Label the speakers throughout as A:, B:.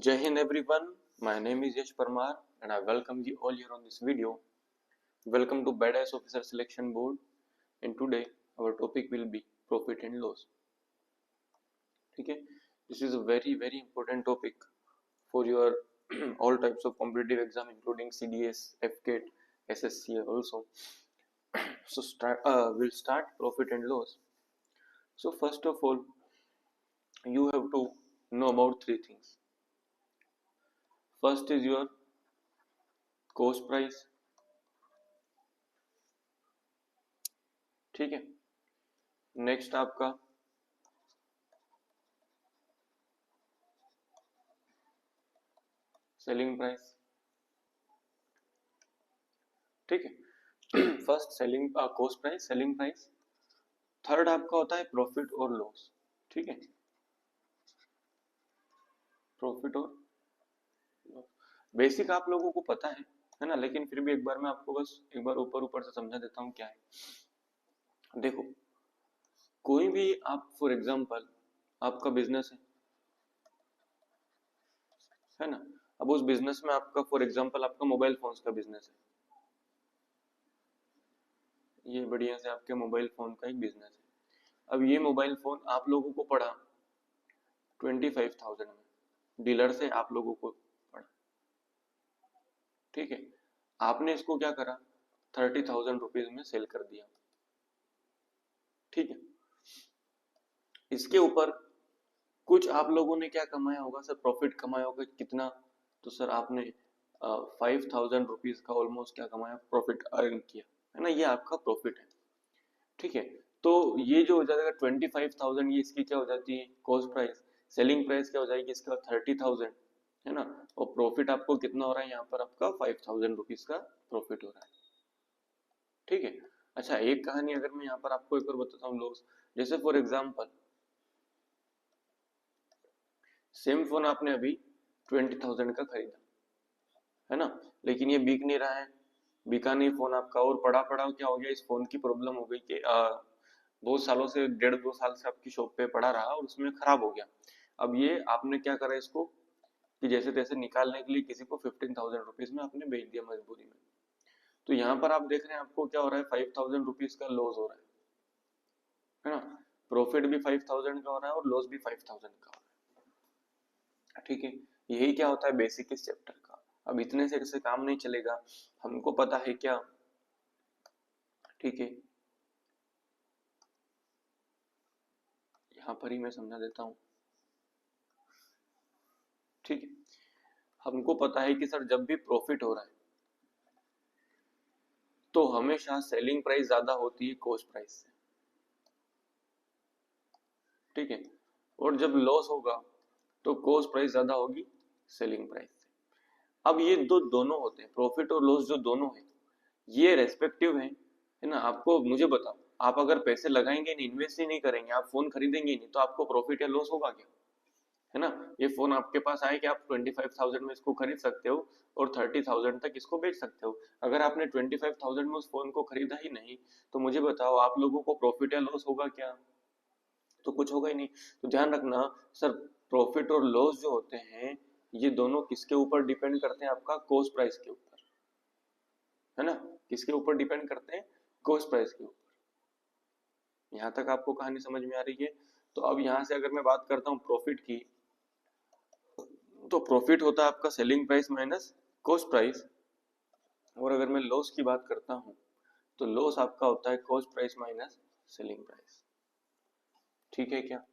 A: Jai Hind everyone, my name is Yash Parmar and I welcome you all here on this video. Welcome to Badass Officer Selection Board and today our topic will be profit and loss. ठीक है, this is a very important topic for your all types of competitive exam including CDS, FCAT, SSC also. So we'll start profit and loss. So first of all, you have to know about three things. First is your cost price. ठीक है, next आपका selling price. ठीक है, first selling cost price, selling price. Third आपका होता है profit और loss. ठीक है, प्रॉफिट और बेसिक आप लोगों को पता है ना, लेकिन फिर भी एक बार मैं आपको बस एक बार ऊपर से समझा देता हूँ क्या है. देखो, कोई भी आप फॉर एग्जांपल आपका बिजनेस है ना, अब उस बिजनेस में आपका फॉर एग्जांपल आपका मोबाइल फोन्स का बिजनेस है. ये बढ़िया से आपके मोबाइल फोन का एक बिजनेस है. अब ये मोबाइल फोन आप लोगों को पड़ा 25,000 में, डीलर से आप लोगों को पड़ा. ठीक है, आपने इसको क्या करा, 30,000 रुपीज में सेल कर दिया. ठीक है, इसके ऊपर कुछ आप लोगों ने क्या कमाया होगा सर, प्रॉफिट कमाया होगा. कितना, तो सर आपने 5,000 रुपीज का ऑलमोस्ट क्या कमाया, प्रॉफिट अर्न किया है ना, ये आपका प्रॉफिट है. ठीक है, तो ये जो हो जाएगा 25,000, ये इसकी क्या हो जाती है कॉस्ट प्राइस. सेलिंग प्राइस क्या हो जाएगी इसका 30,000 है ना, और प्रॉफिट आपको कितना हो रहा है यहाँ पर, आपका 5,000 रुपीज का प्रॉफिट हो रहा है. ठीक है, अच्छा एक कहानी अगर मैं यहाँ पर आपको एक और बताता हूँ लॉस. जैसे फॉर एग्जाम्पल सेम फोन आपने अभी 20,000 का खरीदा है ना, लेकिन ये बिक नहीं रहा है, बिका नहीं फोन आपका, और पड़ा पड़ा क्या हो गया, इस फोन की प्रॉब्लम हो गई कि बहुत सालों से, 1.5-2 साल से आपकी शॉप पे पड़ा रहा और उसमें खराब हो गया. अब ये आपने क्या करा इसको, कि जैसे तैसे निकालने के लिए किसी को 15,000 रुपीज में आपने बेच दिया मजबूरी में. तो यहाँ पर आप देख रहे हैं आपको क्या हो रहा है, 5,000 रुपीज का लॉस हो रहा है ना. प्रॉफिट भी 5,000 का हो रहा है और लॉस भी 5,000 का हो रहा है. ठीक है, यही क्या होता है बेसिक इस चैप्टर का. अब इतने से काम नहीं चलेगा, हमको पता है क्या. ठीक है, यहाँ पर ही मैं समझा देता हूँ. ठीक है, हमको पता है कि सर जब भी प्रॉफिट हो रहा है तो हमेशा सेलिंग प्राइस ज्यादा होती है कॉस्ट प्राइस से. ठीक है, और जब लॉस होगा तो कॉस्ट प्राइस ज्यादा होगी सेलिंग प्राइस से. अब ये दोनों होते हैं, प्रॉफिट और लॉस जो दोनों है ये रेस्पेक्टिव है ना. आपको मुझे बताओ, आप अगर पैसे लगाएंगे नहीं, इन्वेस्ट ही नहीं करेंगे, आप फोन खरीदेंगे नहीं, तो आपको प्रॉफिट या लॉस होगा क्या, है ना. ये फोन आपके पास आए कि आप 25,000 में इसको खरीद सकते हो और 30,000 तक इसको बेच सकते हो. अगर आपने 25,000 में उस फोन को खरीदा ही नहीं, तो मुझे बताओ आप लोगों को प्रॉफिट या लॉस होगा क्या, तो कुछ होगा ही नहीं. तो ध्यान रखना सर, प्रॉफिट और लॉस जो होते हैं ये दोनों किसके ऊपर डिपेंड करते हैं, आपका कॉस्ट प्राइस के ऊपर, है ना. किसके ऊपर डिपेंड करते हैं, कॉस्ट प्राइस के ऊपर. यहाँ तक आपको कहानी समझ में आ रही है. तो अब यहाँ से अगर मैं बात करता हूँ प्रॉफिट की, तो प्रॉफिट होता है आपका selling price minus cost price. और अगर मैं लॉस की बात करता हूँ तो लॉस आपका होता है cost price minus selling price. ठीक है क्या,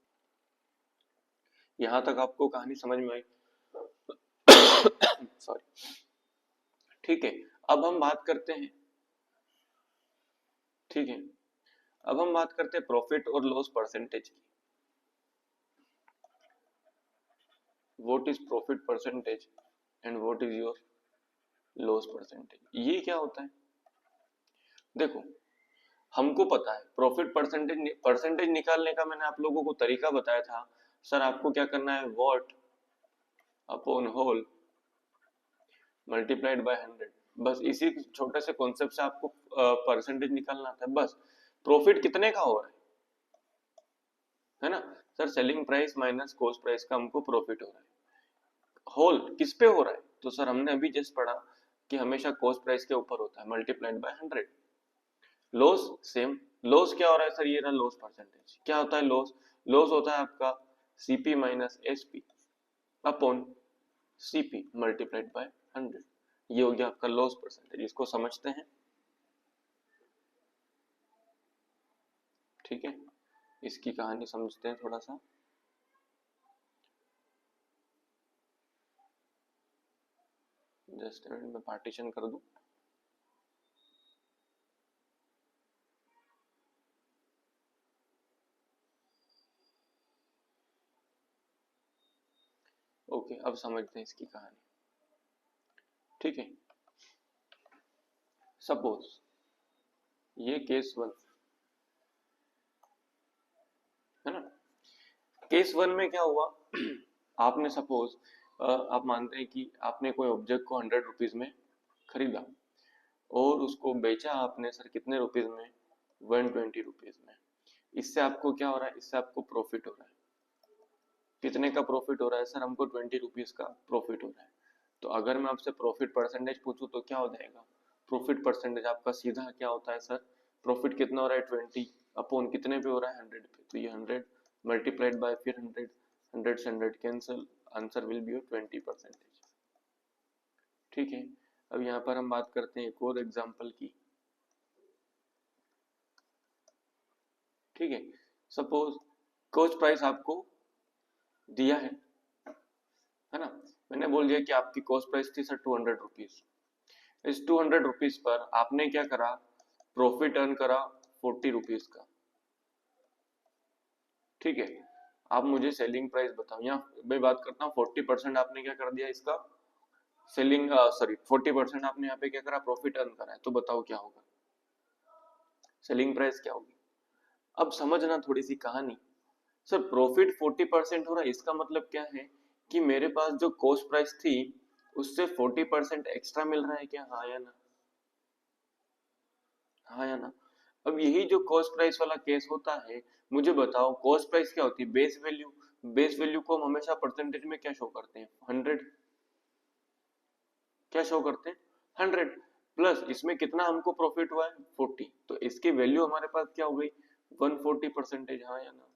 A: यहाँ तक आपको कहानी समझ में आई. सॉरी. ठीक है, अब हम बात करते हैं. ठीक है, अब हम बात करते हैं प्रॉफिट और लॉस परसेंटेज की. What is profit percentage and what is your loss percentage, ये क्या होता है. देखो, हमको पता है प्रॉफिट परसेंटेज निकालने का मैंने आप लोगों को तरीका बताया था. सर आपको क्या करना है, what upon whole multiplied by 100. बस इसी छोटे से कॉन्सेप्ट से आपको परसेंटेज निकालना था. बस प्रॉफिट कितने का हो रहा है ना, sir selling price minus cost price का हमको प्रॉफिट हो रहा है. होल किस पे हो रहा है, तो सर हमने अभी जस्ट पढ़ा कि हमेशा कॉस्ट प्राइस के ऊपर होता है multiplied by 100। Loss same, loss क्या हो रहा है सर, ये रहा लॉस परसेंटेज। क्या होता है लॉस, लॉस होता है आपका CP minus SP upon CP multiplied by 100। ये हो गया आपका लॉस परसेंटेज, इसको समझते हैं। ठीक है, इसकी कहानी समझते हैं थोड़ा सा। जस्ट मैं पार्टीशन कर दूं। ओके, अब समझते हैं इसकी कहानी। ठीक है, सपोज ये केस 1 है ना। केस 1 में क्या हुआ आपने सपोज आप मानते हैं कि आपने कोई ऑब्जेक्ट को 100 रुपीज में खरीदा और उसको बेचा आपने सर कितने रुपीज में, 120 रुपीज में। इससे आपको क्या हो रहा है, इससे आपको प्रॉफिट हो रहा है। कितने का प्रॉफिट हो रहा है सर, हमको 20 रुपीज का प्रॉफिट हो रहा है। तो अगर मैं आपसे प्रॉफिट परसेंटेज पूछूं तो क्या हो जाएगा, प्रॉफिट परसेंटेज आपका सीधा क्या होता है सर, प्रॉफिट कितना हो रहा है 20 अपॉन कितने पे हो रहा है 100 पे, तो ये 100 मल्टीप्लाइड बाय फिर 100, 100 से 100 कैंसिल, आंसर विल बी 20%। ठीक है, अब यहाँ पर हम बात करते हैं एक और एग्जाम्पल की। ठीक है, सपोज कॉस्ट प्राइस आपको दिया है ना। मैंने बोल दिया कि आपकी कॉस्ट प्राइस थी सर 200 रुपीज। इस 200 रुपीज पर आपने क्या करा, प्रॉफिट अर्न करा 40 रुपीज का। ठीक है, आप मुझे सेलिंग प्राइस बताओ, यहाँ मैं बात करता हूँ 40% आपने क्या कर दिया इसका सेलिंग, सॉरी 40% आपने यहाँ पे क्या करा, प्रॉफिट अर्न करा है। तो बताओ क्या होगा, सेलिंग प्राइस क्या होगी। अब समझना थोड़ी सी कहानी। सर प्रॉफिट 40% हो रहा है, इसका मतलब क्या है कि मेरे पास जो कॉस्ट प्राइस थी उससे 40% एक्स्ट्रा मिल रहा है क्या, हाँ या ना, हाँ या ना। अब यही जो कॉस्ट प्राइस वाला केस होता है, मुझे बताओ कॉस्ट प्राइस क्या होती है, बेस वैल्यू। बेस वैल्यू को हम हमेशा परसेंटेज में क्या शो करते हैं, 100। क्या शो करते हैं 100 प्लस इसमें कितना हमको प्रॉफिट हुआ है 40, तो इसकी वैल्यू हमारे पास क्या हो गई 140%, हाँ या ना।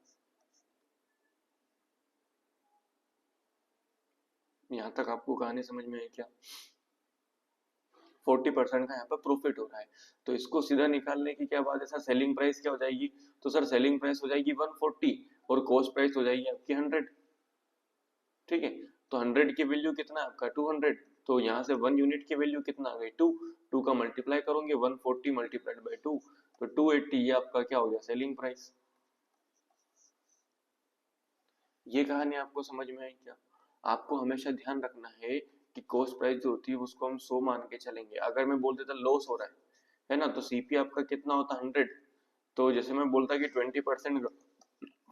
A: यहाँ तक आपको कहानी समझ में आई क्या, 40% का यहाँ पर प्रॉफिट हो रहा है। तो इसको सीधा निकालने की क्या बात है सर, सेलिंग प्राइस क्या हो जाएगी, तो सर सेलिंग प्राइस हो जाएगी 140 और कॉस्ट प्राइस हो जाएगी आपकी 100। ठीक है, तो 100 की वैल्यू कितना है आपका 200, तो यहाँ से 1 यूनिट की वैल्यू कितना आ गई 2, 2 का मल्टीप्लाई करोगे 140 मल्टीप्लाइड बाय 2, तो 280, ये आपका क्या हो गया सेलिंग प्राइस। ये कहानी आपको समझ में आई क्या। आपको हमेशा ध्यान रखना है कि कॉस्ट प्राइस जो होती है उसको हम 100 मान के चलेंगे। अगर मैं बोल देता लॉस हो रहा है ना, तो सीपी आपका कितना होता 100, तो जैसे मैं बोलता कि 20%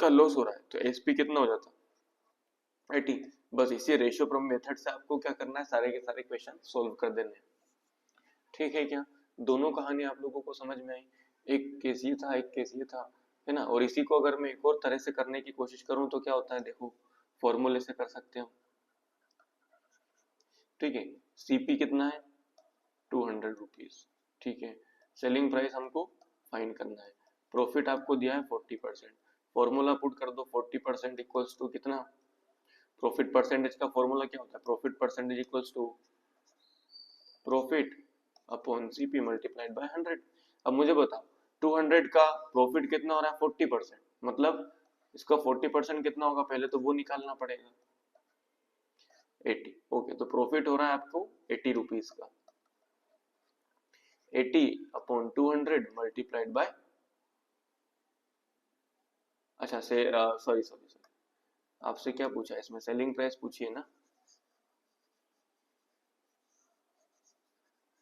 A: का लॉस हो रहा है तो एसपी कितना हो जाता 80। बस इसी रेशियो मेथड से आपको क्या करना है, सारे के सारे क्वेश्चन सोल्व कर देने। ठीक है क्या, दोनों कहानी आप लोगों को समझ में आई, एक केस ये था एक केस ये था, है ना। और इसी को अगर मैं एक और तरह से करने की कोशिश करूं तो क्या होता है, देखो फॉर्मूले से कर सकते हो। ठीक है, सीपी कितना है 200 रुपीज। ठीक है, सेलिंग प्राइस हमको फाइंड करना है, प्रॉफिट आपको दिया है 40%, फॉर्मूला पुट कर दो 40% इक्वल्स टू कितना, प्रॉफिट परसेंटेज का फॉर्मूला क्या होता है, profit percentage equals to profit upon CP multiplied by 100। अब मुझे बताओ 200 का प्रॉफिट कितना हो रहा है 40%, मतलब इसका 40% कितना होगा, पहले तो वो निकालना पड़ेगा 80। ओके, तो प्रॉफिट हो रहा है आपको 80 रुपीज का, 80 अपॉन 200 मल्टीप्लाइड बाय, अच्छा से सॉरी सॉरी सॉरी, आपसे क्या पूछा है इसमें, सेलिंग प्राइस पूछी है ना,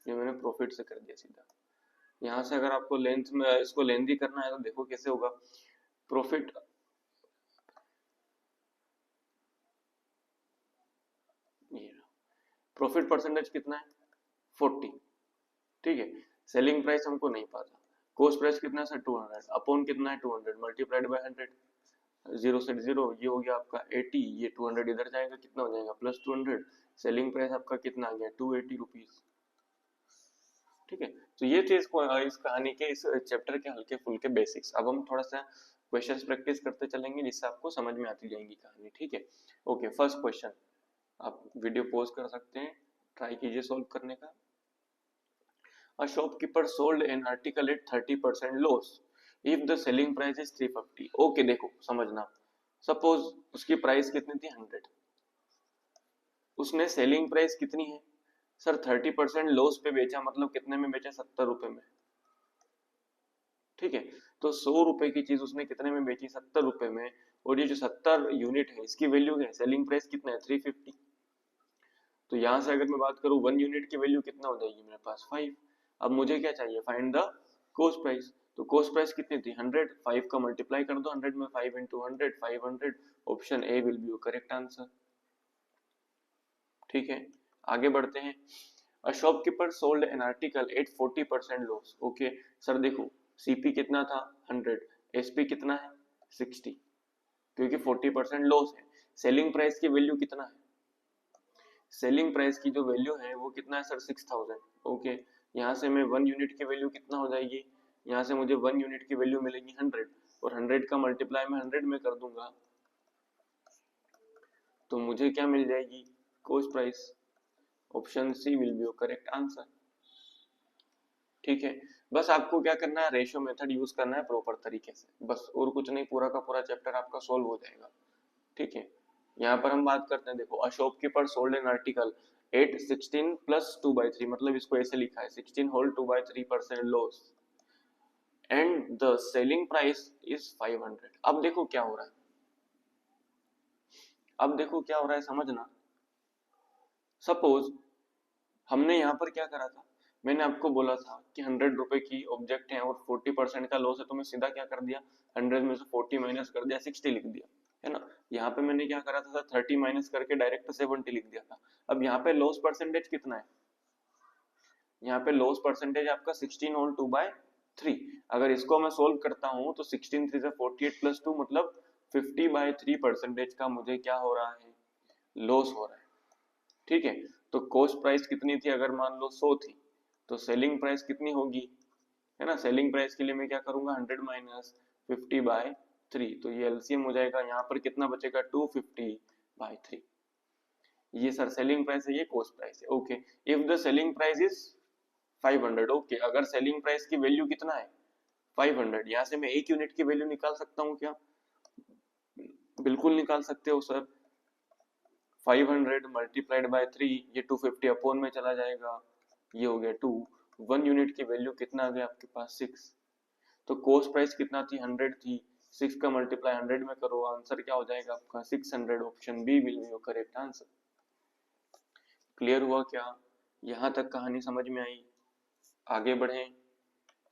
A: ये मैंने प्रॉफिट से कर दिया सीधा। यहाँ से अगर आपको लेंथ में इसको लेंथी करना है तो देखो कैसे होगा, प्रॉफिट ये प्रॉफिट परसेंटेज कितना है 40। ठीक है, सेलिंग प्राइस हमको नहीं पता, कॉस्ट प्राइस कितना है 200 अपॉन कितना है 200 मल्टीप्लाइड बाय 100, जीरो से जीरो, ये हो गया आपका 80, ये 200 इधर जाएगा, कितना हो जाएगा प्लस 200, सेलिंग प्राइस आपका कितना आ गया 280 रुपीज। ठीक है, तो ये थे इस कहानी के, इस चैप्टर के हल्के फुल्के बेसिक्स। अब हम थोड़ा सा क्वेश्चंस प्रैक्टिस करते चलेंगे जिससे आपको समझ में आती जाएगी कहानी। ठीक है, ओके, फर्स्ट क्वेश्चन, आप वीडियो पॉज कर सकते हैं, ट्राई कीजिए सॉल्व करने का। A shopkeeper sold an article at 30% loss if the selling price is 350। Okay, देखो समझना, सपोज उसकी प्राइस कितनी थी 100, उसने सेलिंग प्राइस कितनी है सर 30% लॉस पे बेचा, मतलब कितने में बेचा 70 रुपए में। ठीक है, तो 100 रुपए की चीज उसने कितने में बेची 70 रुपए में, और ये जो 70 यूनिट है इसकी वैल्यू है, सेलिंग प्राइस कितना है 350। तो यहां से अगर मैं बात करूं 1 यूनिट की वैल्यू कितना हो जाएगी मेरे पास 5। अब मुझे क्या चाहिए, फाइंड द कॉस्ट प्राइस। तो कॉस्ट प्राइस कितनी थी 100, 5 का मल्टीप्लाई कर दो 100 में, 5 into 100 500, option A will be your correct answer. ठीक है, आगे बढ़ते हैं। A shopkeeper sold an article at 40% loss. Okay sir, देखो सीपी कितना था 100, एसपी कितना है 60, क्योंकि 40% लॉस है। सेलिंग प्राइस की वैल्यू कितना है, सेलिंग प्राइस की जो वैल्यू है वो कितना है सर 6000। ओके, यहाँ से मैं 1 यूनिट की वैल्यू कितना हो जाएगी, यहाँ से मुझे 1 यूनिट की वैल्यू मिलेगी 100, और 100 का मल्टीप्लाई मैं 100 में कर दूंगा तो मुझे क्या मिल जाएगी cost price. Option C will be your correct answer. ठीक है, बस आपको क्या करना है, रेशियो मेथड यूज करना है प्रॉपर तरीके से, बस और कुछ नहीं, पूरा का पूरा चैप्टर आपका सोल्व हो जाएगा। ठीक है, यहाँ पर हम बात करते हैं, देखो a shopkeeper sold an article at 16 plus 2/3, मतलब इसको ऐसे लिखा है 16 whole 2/3% loss and the selling price is 500। अब देखो क्या हो रहा है, अब देखो क्या हो रहा है समझना। सपोज हमने यहाँ पर क्या करा था, मैंने आपको बोला था कि 100 रुपए की ऑब्जेक्ट है और 40% का लॉस है, तो मैं सीधा क्या कर दिया 100 में से 40 माइनस कर दिया 60 लिख दिया, है ना। यहाँ पे मैंने क्या करा था 30 माइनस करके डायरेक्ट 70 लिख दिया था। अब यहाँ पे लॉस परसेंटेज कितना है, यहाँ पे लॉस परसेंटेज आपका 16 होल 2/3। अगर इसको मैं सोल्व करता हूँ तो 16 3 से 48 प्लस 2 मतलब 50/3% का मुझे क्या हो रहा है, लॉस हो रहा है। ठीक है, तो कॉस्ट प्राइस कितनी थी, अगर मान लो 100 थी, तो सेलिंग प्राइस कितनी होगी, है ना। सेलिंग प्राइस के लिए मैं क्या करूंगा 100 माइनस 50/3, तो ये एलसीएम हो जाएगा, यहाँ पर कितना बचेगा 250/3। ये सर सेलिंग प्राइस है, ये कॉस्ट प्राइस है। Okay, if the selling price is 500, okay, अगर सेलिंग प्राइस की वैल्यू कितना है 500, यहाँ से मैं एक यूनिट की वैल्यू निकाल सकता हूँ क्या, बिल्कुल निकाल सकते हो सर। 500 मल्टीप्लाइड बाय 3, ये 250 अपॉन में चला जाएगा, ये हो गया 2। 1 यूनिट की वैल्यू कितना आ गया आपके पास 6, तो कॉस्ट प्राइस कितना थी 100 थी, 6 का मल्टीप्लाई 100 में करो, आंसर क्या हो जाएगा आपका 600। Option B will be your correct answer. Clear हुआ क्या, यहाँ तक कहानी समझ में आई। आगे बढ़े,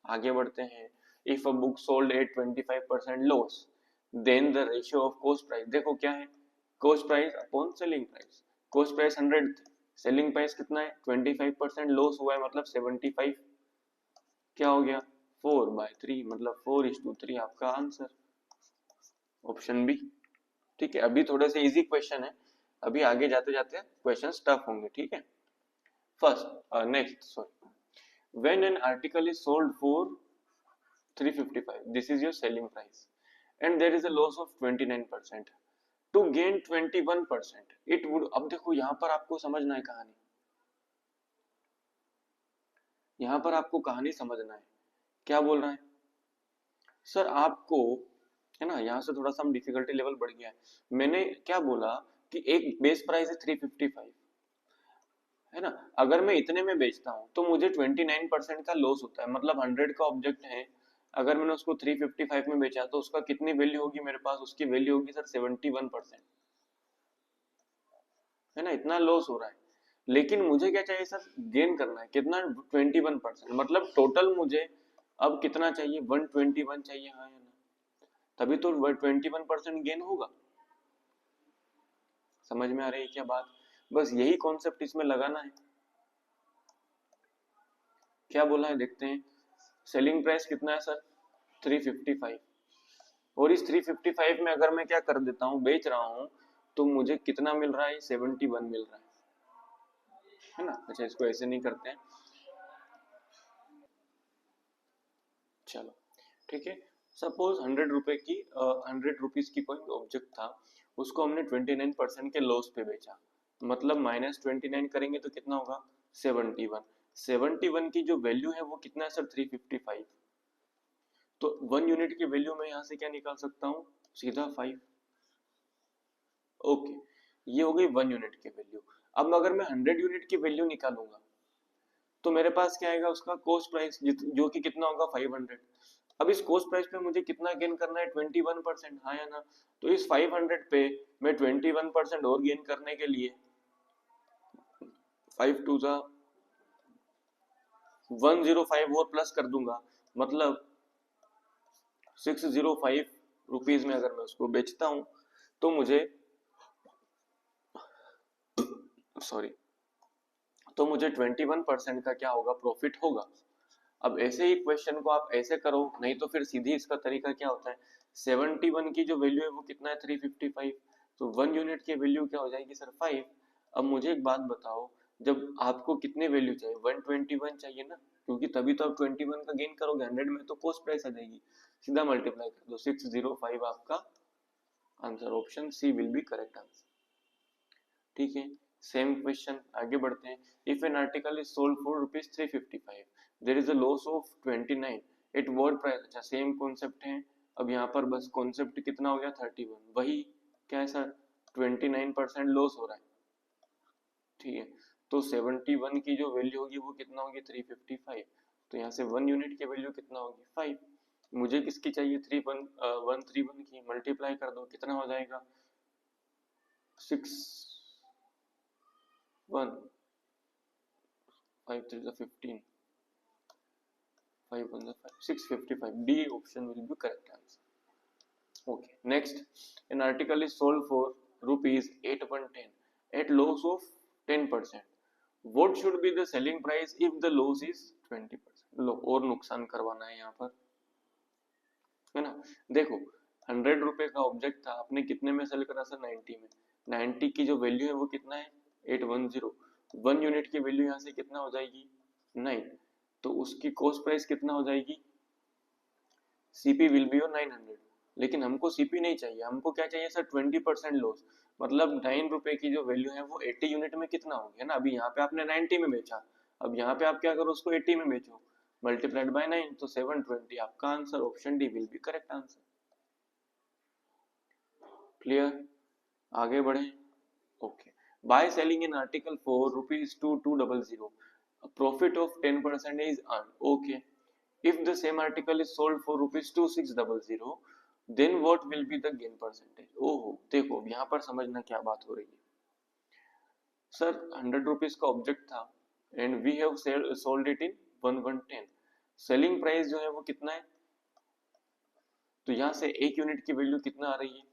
A: आगे बढ़ते हैं। If a book sold at 25% loss then the ratio of cost price, देखो क्या है cost price upon selling price. Cost price 100 थी, सेलिंग प्राइस कितना है 25% लॉस हुआ है, मतलब 75, क्या हो गया 4/3, मतलब 4:3 आपका आंसर, ऑप्शन बी। ठीक है, अभी थोड़े से इजी क्वेश्चन है, अभी आगे जाते जाते क्वेश्चन टफ होंगे। ठीक है, first next sorry, when an article is sold for 355, this is your selling price and there is a loss of 29%, to gain 21% it would, अब देखो यहाँ पर आपको समझना है कहानी, यहाँ पर आपको कहानी समझना है, क्या बोल रहा है सर आपको, है ना। यहाँ से थोड़ा सा हम डिफिकल्टी लेवल बढ़ गया है। मैंने क्या बोला कि एक बेस प्राइस है 355, है ना। अगर मैं इतने में बेचता हूँ तो मुझे 29% का लॉस होता है, मतलब 100 का ऑब्जेक्ट है, अगर मैंने उसको 355 में बेचा तो उसका कितनी वैल्यू होगी मेरे पास, उसकी वैल्यू होगी सर 71%, है ना। इतना लॉस हो रहा है, लेकिन मुझे क्या चाहिए सर, गेन करना है, कितना 21%, मतलब टोटल मुझे अब कितना चाहिए 121 चाहिए, हाँ या ना, तभी तो 21% गेन होगा। समझ में आ रही है क्या बात, बस यही कॉन्सेप्ट इसमें लगाना है। क्या बोला है देखते हैं, सेलिंग प्राइस कितना है सर 355, और इस 355 में अगर मैं क्या कर देता हूँ, बेच रहा हूँ, तो मुझे कितना मिल रहा है, 71 मिल रहा है ना। अच्छा इसको ऐसे नहीं करते हैं, चलो ठीक है। सपोज 100 रुपीज की कोई ऑब्जेक्ट था, उसको हमने 29% के लॉस पे बेचा, मतलब -29 करेंगे तो कितना होगा, 71। 71 की जो वैल्यू है वो कितना है सर, 355। तो 1 यूनिट की वैल्यू में यहाँ से क्या निकाल सकता हूँ, सीधा 5। ओके, ये हो गई 1 यूनिट की वैल्यू। अब अगर मैं 100 यूनिट की वैल्यू निकालूंगा तो मेरे पास क्या आएगा, उसका कॉस्ट प्राइस जो कि कितना होगा, 500। अब इस कॉस्ट प्राइस पे मुझे कितना गेन करना है, 21%, हाँ या ना। तो इस 500 पे मैं 21% और गेन करने के लिए 5 टू जा 105 और प्लस कर दूंगा, मतलब 605 रुपीज में अगर मैं उसको बेचता हूं तो मुझे, सॉरी, तो मुझे 21% का क्या होगा, प्रॉफिट होगा। अब ऐसे ही क्वेश्चन को आप ऐसे करो, नहीं तो फिर सीधी इसका तरीका क्या होता है, 71 की जो वैल्यू है वो कितना है, 355। तो 1 यूनिट की वैल्यू क्या हो जाएगी सर, 5। अब मुझे एक बात बताओ, जब आपको कितने वैल्यू चाहिए, 121 चाहिए ना, क्योंकि तभी तो आप 21 का गेन करोगे, 100 में तो कॉस्ट प्राइस आ जाएगी, सीधा मल्टीप्लाई कर दो, 605 आपका आंसर, option C will be correct answer. ठीक है, सेम क्वेश्चन आगे बढ़ते हैं। If an article is sold for ₹355, there is a loss of 29 at what price. अच्छा सेम कॉन्सेप्ट है, अब यहाँ पर बस कॉन्सेप्ट कितना हो गया, 31, वही क्या है सर, 29% लॉस हो रहा है। ठीक है, तो 71 की जो वैल्यू होगी वो कितना होगी, 355। तो यहाँ से 1 यूनिट की वैल्यू कितना होगी, 5। मुझे किसकी चाहिए, 131 की, मल्टीप्लाई कर दो, कितना हो जाएगा, 6 1 5 3 15 5 1 5 655, D option will be correct answer. Okay, next, an article is sold for rupees 810 at loss of 10%. What should be the selling price if the loss is 20%? लो और नुकसान करवाना है यहाँ पर, है ना। देखो 100 रुपए का ऑब्जेक्ट था, आपने कितने में सेल करा सर, 90 में। 90 की जो वैल्यू है वो कितना है, 810। 1 यूनिट की वैल्यू यहाँ से कितना हो जाएगी, 9। तो उसकी कॉस्ट प्राइस कितना हो जाएगी, सीपी विल बी और 900। लेकिन हमको सीपी नहीं चाहिए, हमको क्या चाहिए सर, 20% लॉस, मतलब 9 रुपए की जो वैल्यू है वो 80 यूनिट में कितना हो गया ना। अभी यहाँ पे आपने 90 में बेचा, अब यहाँ पे आप क्या करो, उसको 80 में बेचो, मल्टीप्लाइड बाय 9, तो 720 आपका आंसर, option D will be correct answer. Clear, आगे बढ़े। Okay, by selling in article for ₹2200, profit of 10% is earn. Okay, if the same article is sold for ₹2600, then what will be the gain percentage? ओहो, देखो यहाँ पर समझना क्या बात हो रही है सर। 100 रुपीज का ऑब्जेक्ट था and we have sold it in 1110, selling price जो है वो कितना है, तो यहाँ से एक यूनिट की वैल्यू कितना आ रही है,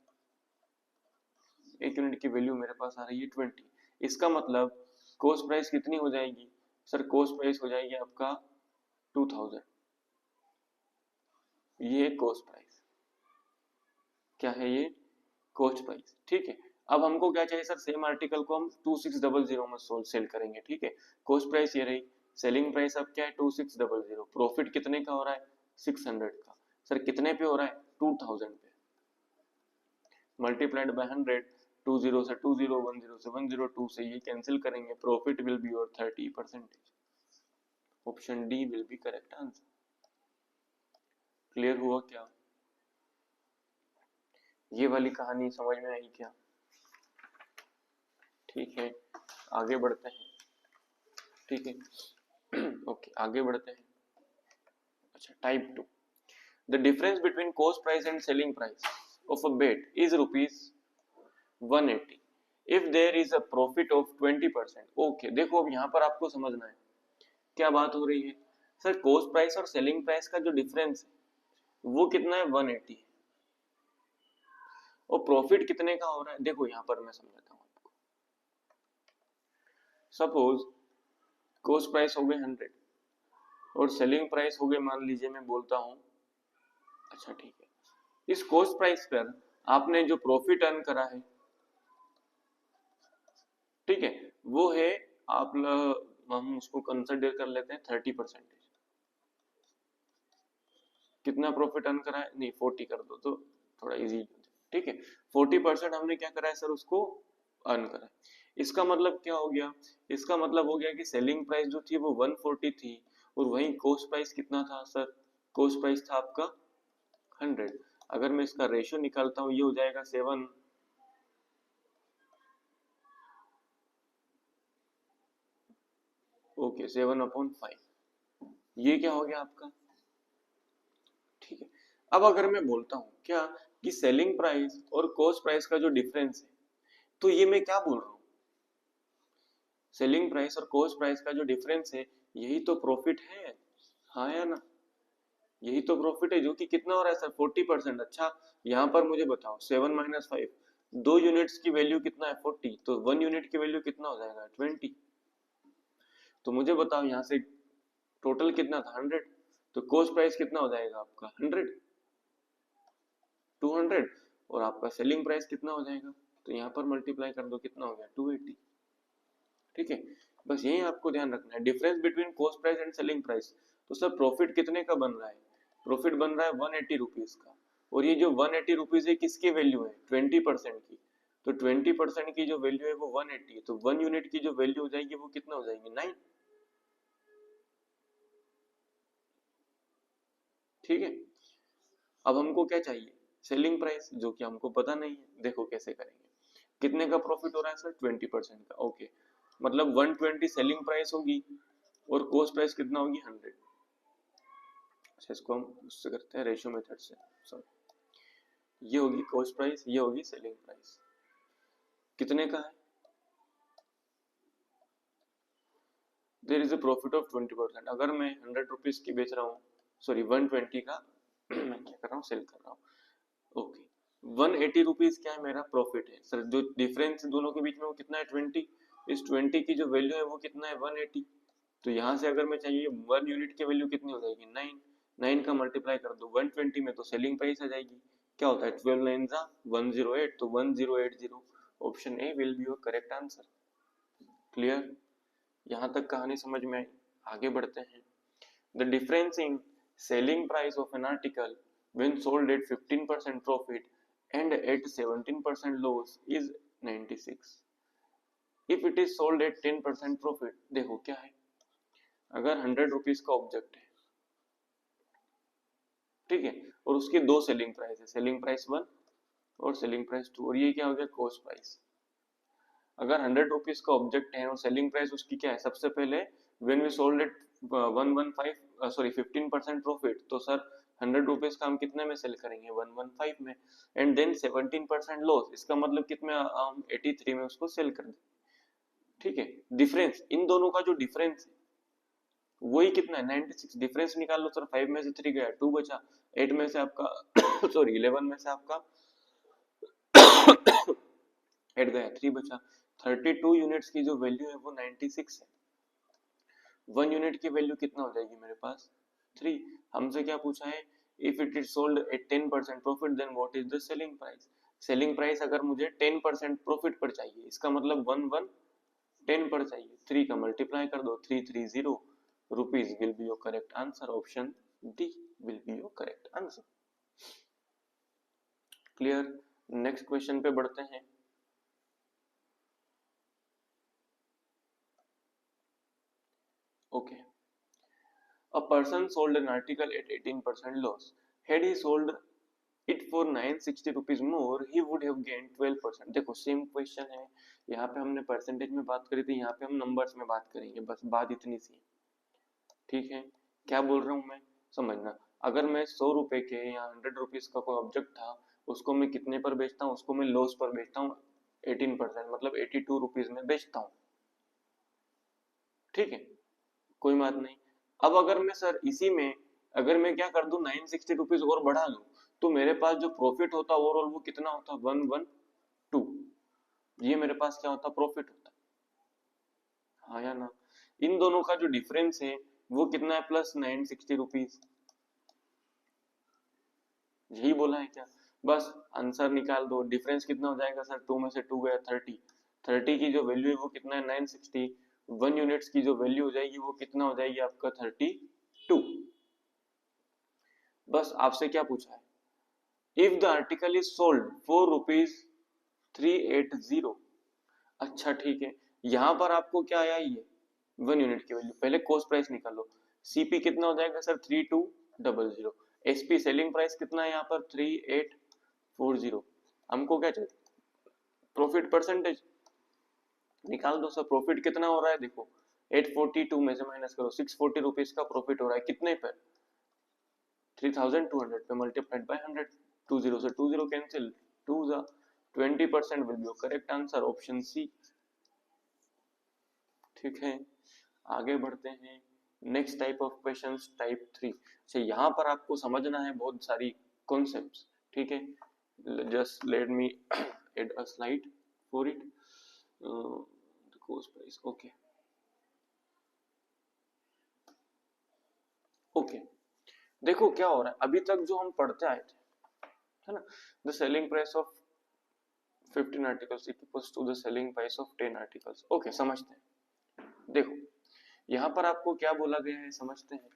A: एक यूनिट की वैल्यू मेरे पास आ रही है 20। इसका मतलब कॉस्ट प्राइस कितनी हो जाएगी सर, कॉस्ट प्राइस हो जाएगी आपका 2000, ये कॉस्ट प्राइस, क्या है ये, कॉस्ट प्राइस। ठीक है, अब हमको क्या चाहिए सर, सेम आर्टिकल को हम 2600 में सेल करेंगे। ठीक है, कॉस्ट प्राइस ये रही, सेलिंग प्राइस अब क्या है 2600, प्रॉफिट कितने का हो रहा है, 600 का। सर कितने पे हो रहा है, 2000 पे, मल्टीप्लाइड बाय 100, 20 से 20, 10 से 10, 2 से ये कैंसिल करेंगे, profit will be your 30%। Option D will be correct answer. Clear हुआ क्या, ये वाली कहानी समझ में आई क्या। ठीक है, आगे बढ़ते हैं। ठीक है ओके, आगे बढ़ते हैं। अच्छा, type 2, the difference between cost price and selling price of a bat is ₹180 if there is a profit of 20%। Okay, देखो अब यहाँ पर आपको समझना है क्या बात हो रही है सर, कॉस्ट प्राइस और सेलिंग प्राइस का जो डिफरेंस है वो कितना है, 180, और प्रॉफिट कितने का हो रहा है, देखो यहाँ पर मैं समझाता हूँ आपको। सपोज कॉस्ट प्राइस हो गए 100 और सेलिंग प्राइस हो गए, मान लीजिए मैं बोलता हूँ, अच्छा ठीक है, इस कॉस्ट प्राइस पर आपने जो प्रॉफिट अर्न करा है, ठीक है, वो है आप हम उसको कंसिडर कर लेते हैं 30%। कितना प्रॉफिट अर्न करा है, नहीं 40 कर दो तो थोड़ा इजी, ठीक है। 40% हमने क्या करा है सर, उसको अर्न करा है। इसका मतलब क्या हो गया, इसका मतलब हो गया कि सेलिंग प्राइस जो थी वो 140 थी और वहीं कॉस्ट प्राइस कितना था सर, कॉस्ट प्राइस था आपका 100। अगर मैं इसका रेशियो निकालता हूं, ये हो जाएगा 7, ओके 7/5, ये क्या हो गया आपका, ठीक है। अब अगर मैं बोलता हूं क्या कि सेलिंग प्राइस और कॉस्ट प्राइस का जो डिफरेंस है, तो ये मैं क्या बोल रहा हूँ, सेलिंग प्राइस और कॉस्ट प्राइस का जो डिफरेंस है, यही तो प्रॉफिट है, हाँ या ना, यही तो प्रॉफिट है, जो कि कितना हो रहा है सर 40%। अच्छा यहाँ पर मुझे बताओ 7 - 5, 2 यूनिट्स की वैल्यू कितना है 40, तो 1 यूनिट की वैल्यू कितना हो जाएगा 20। तो मुझे बताओ यहाँ से टोटल कितना था 100, तो कॉस्ट प्राइस कितना हो जाएगा आपका 100, 200, और आपका सेलिंग प्राइस कितना हो जाएगा, तो यहाँ पर मल्टीप्लाई कर दो, कितना हो गया 280, ठीक है। बस यही आपको ध्यान रखना है, difference between cost price and selling price. तो सर प्रॉफिट कितने का बन रहा है, प्रॉफिट बन रहा है 180 रुपीज का, और ये जो 180 रुपीज है किसकी वैल्यू है 20% की, तो 20% की जो वैल्यू है वो 180 है, तो 1 यूनिट की जो वैल्यू हो जाएगी वो कितना हो जाएगी 9, ठीक है। अब हमको क्या चाहिए, सेलिंग प्राइस, जो कि हमको पता नहीं है, देखो कैसे करेंगे। कितने का प्रॉफिट हो रहा है सर 20% का, ओके, मतलब 120 सेलिंग प्राइस होगी और कॉस्ट प्राइस कितना होगी 100। अच्छा इसको हम उससे करते हैं रेशियो मेथड से, सॉरी, ये होगी कॉस्ट प्राइस, ये होगी सेलिंग प्राइस, कितने का है, there is a profit of 20%। अगर मैं 100 रुपीज की बेच रहा हूँ, सॉरी 120 का मैं क्या कर रहा हूँ, सेल कर रहा हूँ, ओके, 180 रुपीज क्या है मेरा प्रॉफिट है सर, जो डिफरेंस दोनों के बीच में वो कितना है 20, इस 20 की जो वैल्यू है वो कितना है 180, तो यहाँ से अगर मैं चाहिए 1 यूनिट की वैल्यू कितनी हो जाएगी 9, 9 का मल्टीप्लाई कर दो 120 में, तो सेलिंग प्राइस आ जाएगी, क्या होता है 12 9 जा 108, तो 1080, option A will be your correct answer. Clear, यहाँ तक कहानी समझ में आई, आगे बढ़ते हैं। The difference in selling price of an article when sold at 15% profit and at 17% loss is 96, if it is sold at 10% profit, देखो क्या है, अगर 100 रुपीज का ऑब्जेक्ट है, ठीक है, और उसकी दो सेलिंग प्राइस है, सेलिंग प्राइस 1 और सेलिंग प्राइस 2, और ये क्या हो गया कॉस्ट प्राइस। अगर 100 रुपीज का ऑब्जेक्ट है और सेलिंग प्राइस उसकी क्या है, सबसे पहले when we sold it 115 sorry 15% profit, तो सर 100 रुपीज का हम कितने में सेल करेंगे 115 में, एंड देन 17% लॉस, इसका मतलब कितने हम 83 में उसको सेल कर दें, ठीक है। डिफरेंस इन दोनों का जो डिफरेंस है वही कितना है 96, डिफरेंस निकाल लो सर, 5 में से 3 गया 2 बचा, 8 में से आपका सॉरी 11 में से आपका 8 गया 3 बचा, 32 यूनिट्स की जो वैल्यू है वो 96 है, 1 यूनिट की वैल्यू कितना हो जाएगी मेरे पास 3। हमसे क्या पूछा है, if it is sold at 10% profit then what is the selling price, selling price अगर मुझे 10% प्रॉफिट पर चाहिए, इसका मतलब 10 पर चाहिए, 3 का मल्टीप्लाई कर दो 330 rupees will be your correct answer, option D will be your correct answer. Clear, next question पे बढ़ते हैं। Okay, a person sold an article at 18% loss, had he sold it for 960 rupees more he would have gained 12%। देखो same question है, यहाँ पे हमने percentage में बात करी थी, यहाँ पे हम नंबर्स में बात करेंगे, बस बात इतनी सी, ठीक है। क्या बोल रहा हूँ मैं, समझना, अगर मैं 100 रुपए के या 100 रुपीज का कोई ऑब्जेक्ट था, उसको मैं कितने पर बेचता हूँ, उसको मैं लॉस पर बेचता हूँ 18%, मतलब 82 रुपीज में बेचता हूँ, ठीक है, कोई बात नहीं। अब अगर मैं सर इसी में अगर मैं क्या कर दूं 960 रुपीज और बढ़ा लूं, तो मेरे पास जो प्रॉफिट होता ओवरऑल वो कितना होता 112, ये मेरे पास क्या होता प्रॉफिट होता, हाँ या ना। इन दोनों का जो डिफरेंस है वो कितना है प्लस 960 रुपीज, यही बोला है क्या, बस आंसर निकाल दो। डिफरेंस कितना हो जाएगा सर, 2 में से 2 गया 30। 30 की जो वैल्यू है वो कितना है, 960। 1 यूनिट्स की जो वैल्यू हो जाएगी वो कितना हो जाएगी आपका 32। बस आपसे क्या पूछा है, if the article is sold for ₹380। अच्छा ठीक है, यहाँ पर आपको क्या आया, ये 1 यूनिट की वैल्यू। पहले कॉस्ट प्राइस निकालो। सीपी कितना हो जाएगा सर, 3200। एसपी सेलिंग प्राइस कितना है यहाँ पर, 3840। हमको क्या चाहिए, प्रॉफिट परसेंटेज। निकाल दो सर, प्रॉफिट कितना हो रहा है, देखो 842 में से माइनस करो, 640 रुपीज का प्रॉफिट हो रहा है कितने पर, 3200 पे मल्टीप्लाइड बाय 100। 20 से 20 कैंसिल, 2 जा 20% will be correct answer, option C. ठीक है, आगे बढ़ते हैं। Next type of questions, type 3। अच्छा, यहाँ पर आपको समझना है बहुत सारी कॉन्सेप्ट्स। ठीक है, just let me add a slide for it. Cost price, okay okay. देखो क्या हो रहा है, अभी तक जो हम पढ़ते आए थे, है ना, the selling price of 15 articles equals to the selling price of 10 articles. Okay, समझते हैं। देखो यहाँ पर आपको क्या बोला गया है, समझते हैं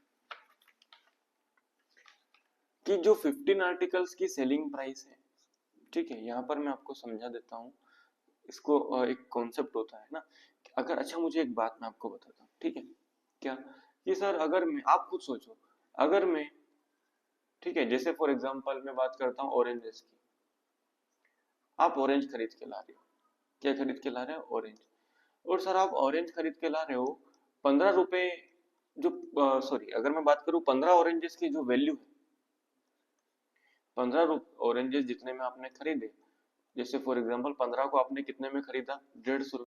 A: कि जो 15 आर्टिकल्स की सेलिंग प्राइस है, ठीक है, यहाँ पर मैं आपको समझा देता हूँ इसको। एक कॉन्सेप्ट होता है ना, अगर, अच्छा मुझे एक बात मैं आपको बताता हूँ, ठीक है, क्या कि सर अगर मैं, आप खुद सोचो, अगर मैं, ठीक है, जैसे फॉर एग्जांपल मैं बात करता हूँ ऑरेंजेस की। आप ऑरेंज खरीद के ला रहे हो, क्या खरीद के ला रहे हो, ऑरेंज। और सर आप ऑरेंज खरीद के ला रहे हो 15 रुपए, जो सॉरी, अगर मैं बात करूँ 15 ऑरेंजेस की जो वैल्यू है, 15 ऑरेंजेस जितने में आपने खरीदे, जैसे फॉर एग्जांपल 15 को आपने कितने में खरीदा, 150।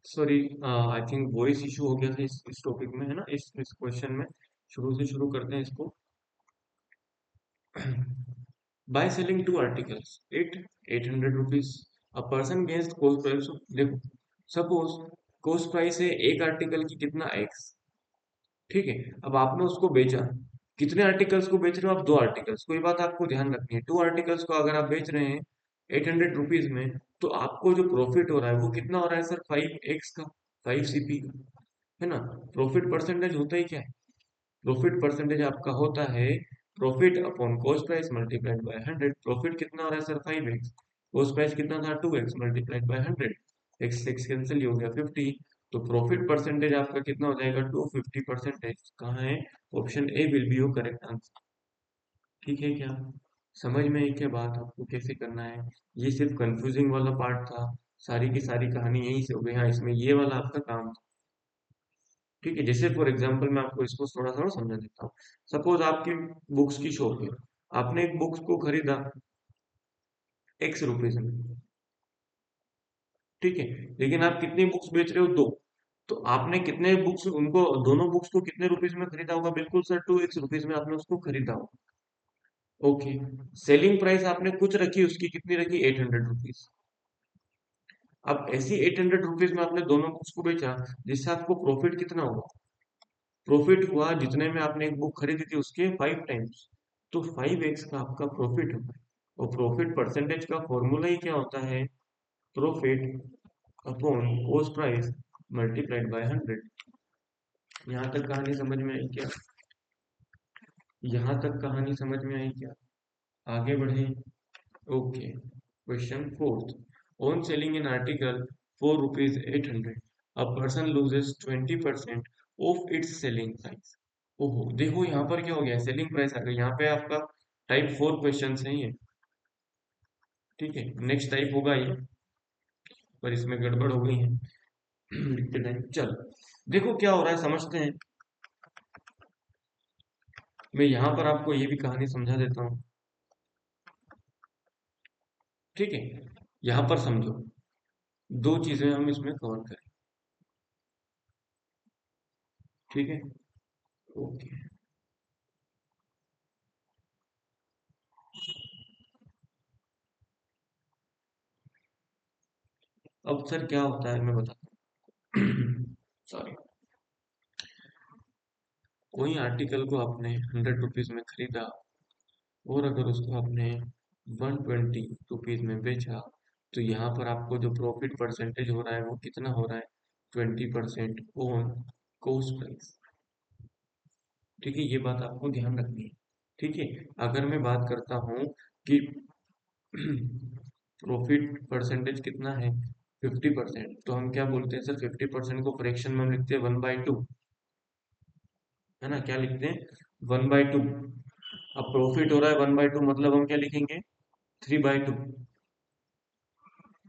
A: Sorry, I think voice issue हो गया था इस टॉपिक में, है ना, इस क्वेश्चन में। शुरू से शुरू करते हैं इसको। By selling two articles at 800 rupees, a person gains cost price. देखो, सपोज कॉस्ट प्राइस है एक आर्टिकल की कितना एक्स, ठीक है। अब आपने उसको बेचा, कितने आर्टिकल्स को बेच रहे हो आप? 2 आर्टिकल्स। कोई बात आपको ध्यान रखनी है, 2 आर्टिकल्स को अगर आप बेच रहे हैं 800 रुपीज में, तो आपको जो प्रॉफिट हो रहा है वो कितना हो रहा है सर? 5x का, 5 CP का, है ना। प्रॉफिट परसेंटेज होता ही क्या है? प्रॉफिट परसेंटेज आपका होता है profit upon cost price multiplied by 100। Profit कितना हो रहा है सर? 5x। कॉस्ट प्राइस कितना था? 2x multiplied by 100। X x cancel, हो गया 50। तो प्रॉफिट परसेंटेज आपका कितना हो जाएगा? 250%। कहाँ है? Option A will be your correct answer. ठीक है क्या? समझ में आई क्या बात? आपको कैसे करना है? ये सिर्फ कंफ्यूजिंग वाला पार्ट था, सारी की सारी कहानी यहीं से हो गई। हाँ, इसमें ये वाला आपका काम था। ठीक है, जैसे फॉर एग्जांपल मैं आपको इसको थोड़ा थोड़ा समझा देता हूँ। सपोज आपकी बुक्स की शॉप है, आपने एक बुक्स को खरीदा x रुपीज में, ठीक है। लेकिन आप कितनी बुक्स बेच रहे हो? 2। तो आपने कितने बुक्स उनको, दोनों बुक्स को कितने रुपीज में खरीदा होगा? बिल्कुल सर, 2x रुपीज में आपने उसको खरीदा होगा। ओके। सेलिंग प्राइस आपने कुछ रखी, उसकी कितनी रखी? 800 रुपीज। अब ऐसी 800 रुपीज में आपने दोनों बुक्स को बेचा, जिससे आपको प्रॉफिट कितना हुआ? प्रॉफिट हुआ जितने में आपने एक बुक खरीदी थी उसके 5 टाइम्स। तो 5x का आपका प्रॉफिट होगा। और प्रॉफिट परसेंटेज का फॉर्मूला ही क्या होता है? Profit upon cost price multiplied by 100। यहाँ तक कहानी समझ में आई क्या? यहाँ तक कहानी समझ में आई क्या? आगे बढ़े। Okay, question fourth. On selling an article for rupees 800, a person loses 20% of its selling price. ओहो, देखो यहाँ पर क्या हो गया? सेलिंग प्राइस आ गई यहाँ पे आपका। टाइप 4 क्वेश्चन है ये, ठीक है। नेक्स्ट टाइप होगा ये, पर इसमें गड़बड़ हो गई है लिखते टाइम। चलो, देखो क्या हो रहा है, समझते हैं। मैं यहाँ पर आपको ये भी कहानी समझा देता हूँ, ठीक है। यहाँ पर समझो, 2 चीजें हम इसमें कवर करें, ठीक है। ओके। अब सर क्या होता है मैं बताता हूँ सॉरी। कोई आर्टिकल को आपने 100 रुपीज में खरीदा, और अगर उसको आपने 120 रुपीज में बेचा, तो यहाँ पर आपको जो प्रॉफिट परसेंटेज हो रहा है वो कितना हो रहा है? 20% ऑन कॉस्ट प्राइस। ठीक है, ये बात आपको ध्यान रखनी है। ठीक है, अगर मैं बात करता हूँ कि प्रॉफिट परसेंटेज कितना है? 50%, तो हम क्या बोलते हैं सर? 50% को फ्रैक्शन में हम लिखते हैं 1/2, है ना। क्या लिखते हैं? 1/2। अब प्रॉफिट हो रहा है 1/2, मतलब हम क्या लिखेंगे? 3/2,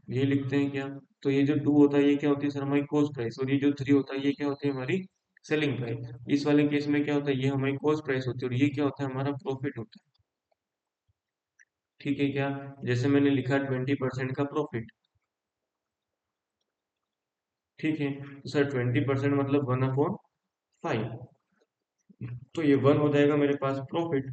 A: ये लिखते हैं क्या? तो ये जो 2 होता है ये क्या होती है सर? हमारी कॉस्ट प्राइस। और ये जो 3 होता है ये क्या होती है? हमारी सेलिंग प्राइस। इस वाले केस में क्या होता है? ये हमारी कॉस्ट प्राइस होती है, और ये क्या होता है? हमारा प्रॉफिट होता है। ठीक है क्या? जैसे मैंने लिखा 20% का प्रॉफिट, ठीक है। तो सर 20% मतलब 1/5, तो ये 1 हो जाएगा मेरे पास प्रॉफिट,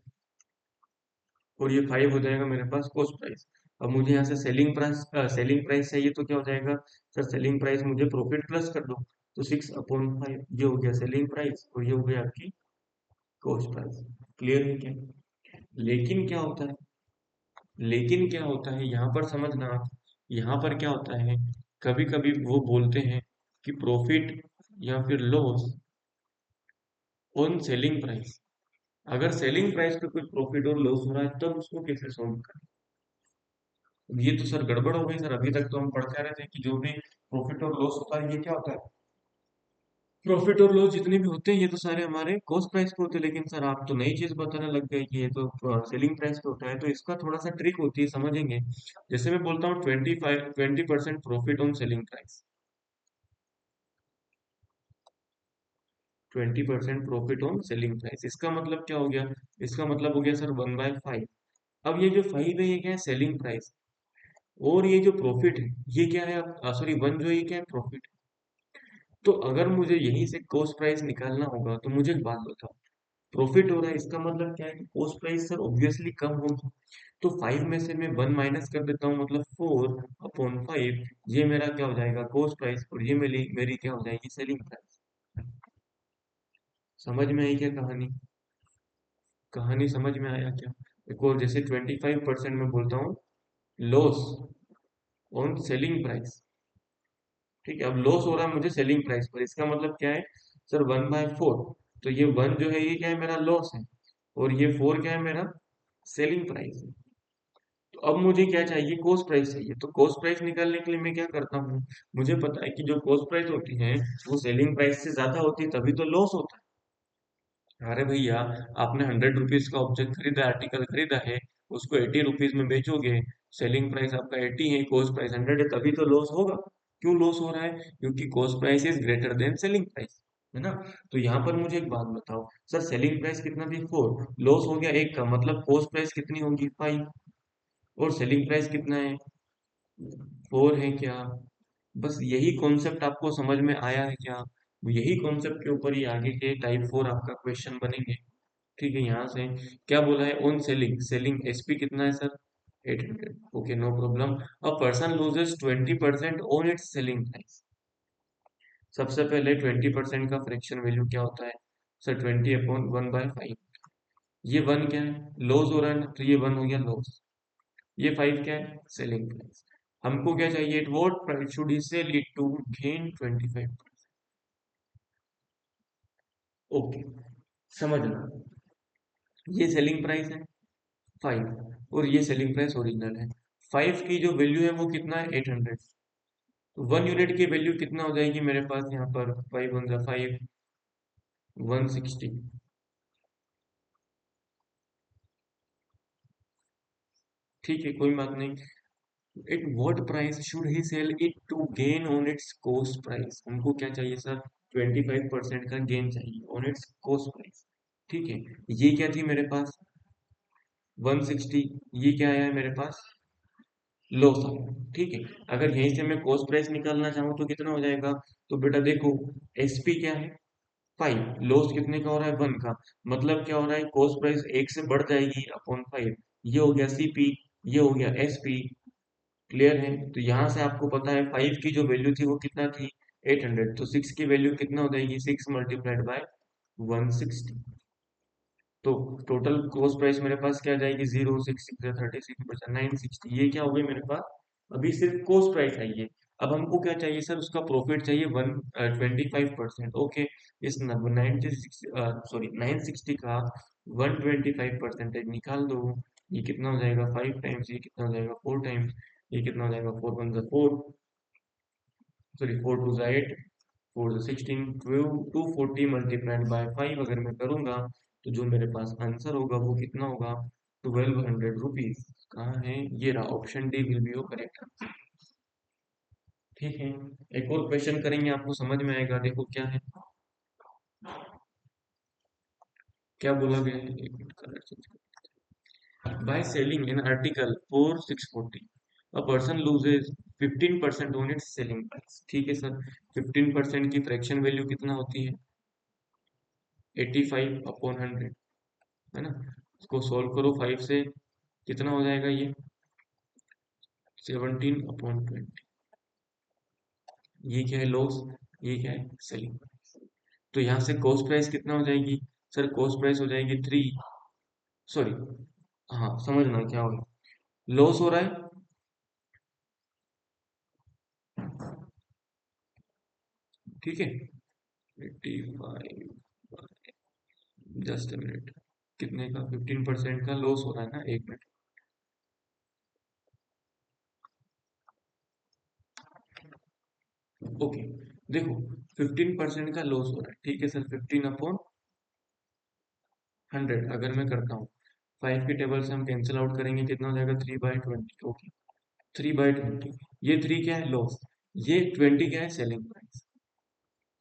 A: और ये 5 हो जाएगा मेरे पास कॉस्ट प्राइस। अब मुझे यहाँ से सेलिंग प्राइस चाहिए, तो क्या हो जाएगा सर? सेलिंग प्राइस मुझे प्रॉफिट प्लस कर दो, तो 6/5, ये हो गया सेलिंग प्राइस, और ये हो गया आपकी कॉस्ट प्राइस। क्लियर है क्या? लेकिन क्या होता है? लेकिन क्या होता है यहाँ पर समझना आप। यहाँ पर क्या होता है, कभी कभी वो बोलते हैं कि प्रॉफिट या फिर लॉस ऑन सेलिंग प्राइस। अगर सेलिंग प्राइस पे कोई प्रॉफिट और लॉस हो रहा है, तब उसको कैसे सॉल्व करें? ये तो सर गड़बड़ हो गई सर। अभी तक तो हम पढ़ते आ रहे थे कि जो भी प्रॉफिट और लॉस होता है ये क्या होता है? प्रॉफिट और लॉस जितने भी होते हैं ये तो सारे हमारे कॉस्ट प्राइस पे होते हैं। लेकिन सर आप तो नई चीज बताने लग गए कि ये तो सेलिंग प्राइस पे होता है। तो इसका थोड़ा सा ट्रिक होती है, समझेंगे। जैसे मैं बोलता हूँ 20% profit on selling price, 20% profit on selling price, इसका मतलब क्या हो गया? इसका मतलब हो गया सर 1/5। अब ये जो 5 है ये क्या है? Selling price. और ये जो प्रॉफिट है ये क्या है? सॉरी, 1 जो है ये क्या है? प्रॉफिट। तो अगर मुझे यहीं से कॉस्ट प्राइस निकालना होगा तो मुझे एक बात बताओ, प्रॉफिट हो रहा है इसका मतलब क्या है कि कॉस्ट प्राइस सर ऑब्वियसली कम होगी। तो 5 में से मैं 1 माइनस कर देता हूँ, मतलब 4/5, ये मेरा क्या हो जाएगा कॉस्ट प्राइस, और ये मेरी मेरी क्या हो जाएगी सेलिंग प्राइस। समझ में आई क्या कहानी? कहानी समझ में आया क्या? एक और जैसे 25% में बोलता हूँ लॉस ऑन सेलिंग प्राइस। ठीक है, अब लॉस हो रहा है मुझे सेलिंग प्राइस पर, इसका मतलब क्या है सर 1/4। तो ये 1 जो है ये क्या है मेरा लॉस है, और ये 4 क्या है मेरा सेलिंग प्राइस है। तो अब मुझे क्या चाहिए, कॉस्ट प्राइस चाहिए। तो कॉस्ट प्राइस निकालने के लिए मैं क्या करता हूँ, मुझे पता है कि जो कॉस्ट प्राइस होती है वो सेलिंग प्राइस से ज्यादा होती है, तभी तो लॉस होता है। अरे भैया, आपने 100 रुपीज का ऑब्जेक्ट खरीदा, आर्टिकल खरीदा है, उसको 80 रुपीज में बेचोगे, सेलिंग प्राइस आपका 80 है, कॉस्ट प्राइस 100 है, तभी तो लॉस होगा। क्यों लॉस हो रहा है? क्योंकि cost price is greater than selling price, है ना? तो यहाँ पर मुझे एक बात बताओ सर, सेलिंग प्राइस कितना थी 4, लॉस हो गया 1 का, मतलब कॉस्ट प्राइस कितनी होगी 5, और सेलिंग प्राइस कितना है 4 है क्या? बस यही कॉन्सेप्ट आपको समझ में आया है क्या? यही कॉन्सेप्ट के ऊपर ही आगे के टाइप 4 आपका क्वेश्चन बनेंगे। ठीक है, यहाँ से क्या बोला है, ऑन सेलिंग, सेलिंग एसपी कितना है sir 800, okay no problem. A person loses 20% on its selling price. सबसे पहले 20% का फ्रैक्शन वैल्यू क्या होता है सर, 20/1/5। ये 1 क्या है, लॉस हो रहा है ना, तो ये 1 हो गया लॉस। ये 5 क्या है सेलिंग प्राइस। हमको क्या चाहिए, at what price should he sell it to gain 25। Okay, समझना, ये सेलिंग प्राइस है 5, और ये सेलिंग प्राइस ओरिजिनल है। 5 की जो वैल्यू है वो कितना है 800। तो 1 यूनिट की वैल्यू कितना हो जाएगी मेरे पास यहाँ पर, 5 × 5 160। ठीक है, कोई बात नहीं। At what price should he sell it to gain on its cost price, हमको क्या चाहिए सर 25% का गेन चाहिए ऑन इट्स कॉस्ट प्राइस। ठीक है, ये क्या थी मेरे पास 160, ये क्या आया है मेरे पास लॉस आया। ठीक है, अगर यहीं से मैं कॉस्ट प्राइस निकालना चाहूँ तो कितना हो जाएगा, तो बेटा देखो एसपी क्या है 5, लॉस कितने का हो रहा है 1 का, मतलब क्या हो रहा है कॉस्ट प्राइस 1 से बढ़ जाएगी अपॉन 5। ये हो गया सीपी, ये हो गया एसपी। क्लियर है? तो यहाँ से आपको पता है 5 की जो वैल्यू थी वो कितना थी 800, तो 6 की वैल्यू कितना हो जाएगी 6 × 160। तो टोटल कॉस्ट प्राइस मेरे पास क्या आ जाएगी 0 6 6 36 बचा 960, ये क्या हो गई मेरे पास, अभी सिर्फ कॉस्ट प्राइस आई है। अब हमको क्या चाहिए सर, उसका प्रॉफिट चाहिए 25%। ओके, इस 96 सॉरी 960 का 125% निकाल दो। ये कितना हो जाएगा 5 टाइम्स, ये कितना हो जाएगा 4 टाइम्स, ये कितना हो जाएगा 4 × 1 = 4, सॉरी 4 × 2 = 8, 4 × 16, 240 × 5 अगर मैं करूंगा तो जो मेरे पास आंसर होगा वो कितना होगा 1200 रुपीज। कहाँ है, ये रहा, option D will be your correct answer. ठीक है, एक और क्वेश्चन करेंगे, आपको समझ में आएगा। देखो क्या है, क्या बोला गया है, एक मिनट कलर चेंज कर। By selling an article for 640 a person loses 15% on its selling price. ठीक है सर, 15% की फ्रैक्शन वैल्यू कितना होती है 85/100, है ना? इसको सोल्व करो 5 से, कितना हो जाएगा ये 17/20। ये क्या है लॉस, ये क्या है सेलिंग। तो यहाँ से कॉस्ट प्राइस कितना हो जाएगी सर, कॉस्ट प्राइस हो जाएगी 3, सॉरी, हाँ समझना क्या हो रहा है, लॉस हो रहा है, ठीक है 85, जस्ट अ मिनट, कितने का 15% का लॉस हो रहा है ना, एक मिनट। ओके, देखो 15% का लॉस हो रहा है, ठीक है सर, 15/100 अगर मैं करता हूँ, 5 की टेबल से हम कैंसिल आउट करेंगे, कितना हो जाएगा 3/20। ओके, 3/20, ये 3 क्या है लॉस, ये 20 क्या है सेलिंग प्राइस।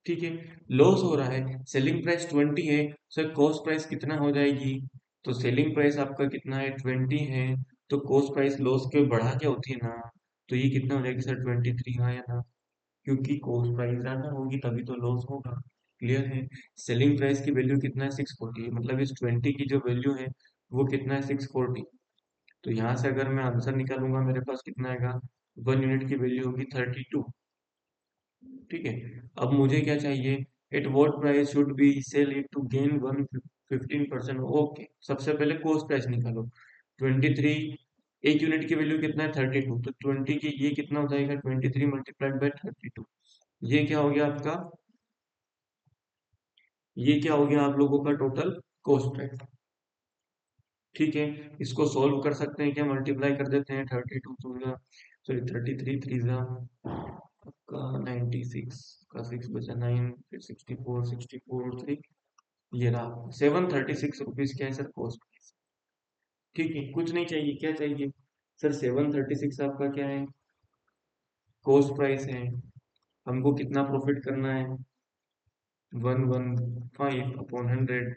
A: ठीक है, लॉस हो रहा है, सेलिंग प्राइस 20 है, सर कॉस्ट प्राइस कितना हो जाएगी, तो सेलिंग प्राइस आपका कितना है 20 है, तो कॉस्ट प्राइस लॉस के बढ़ा के होती है ना, तो ये कितना हो जाएगी सर 23, हाँ या ना?
B: क्योंकि कॉस्ट प्राइस ज्यादा होगी तभी तो लॉस होगा। क्लियर है। सेलिंग प्राइस की वैल्यू कितना है 640, मतलब इस 20 की जो वैल्यू है वो कितना है 640। तो यहाँ से अगर मैं आंसर निकालूंगा मेरे पास कितना आएगा, 1 यूनिट की वैल्यू होगी 32। ठीक है। अब मुझे क्या चाहिए, at what price should be sell it to gain 15%। Okay, सबसे पहले कॉस्ट प्राइस निकालो। 23, एक यूनिट की वैल्यू कितना है 32, तो 20 की ये कितना हो जाएगा 23 मल्टीप्लाइड बाई 32। ये क्या हो गया आपका, ये क्या हो गया आप लोगों का टोटल कॉस्ट प्राइस। ठीक है। इसको सॉल्व कर सकते हैं क्या, मल्टीप्लाई कर देते हैं 32 सॉरी 33 थ्री जा आपका 96 का 6 बचा 9, फिर 64 64 3, ये रहा 736 रुपीज। क्या है सर कॉस्ट प्राइस। ठीक है, कुछ नहीं चाहिए, क्या चाहिए सर 736 आपका क्या है कॉस्ट प्राइस है। हमको कितना प्रॉफिट करना है 115/100।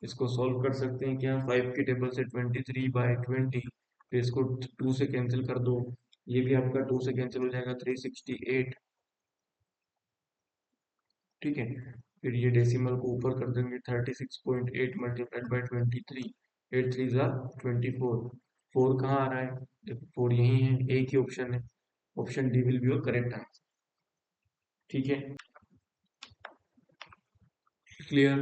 B: इसको सॉल्व कर सकते हैं क्या, 5 की टेबल से 23/20, फिर इसको 2 से कैंसिल कर दो, ये भी आपका 2 से कैंसिल हो जाएगा 368। ठीक है। फिर ये डेसिमल को ऊपर कर देंगे 36.8 मल्टीप्लाइड बाई 23, 8 3 जा 24। 4 कहाँ आ रहा है, देखो 4 यही है, एक ही ऑप्शन है, option D will be your correct answer. ठीक है, क्लियर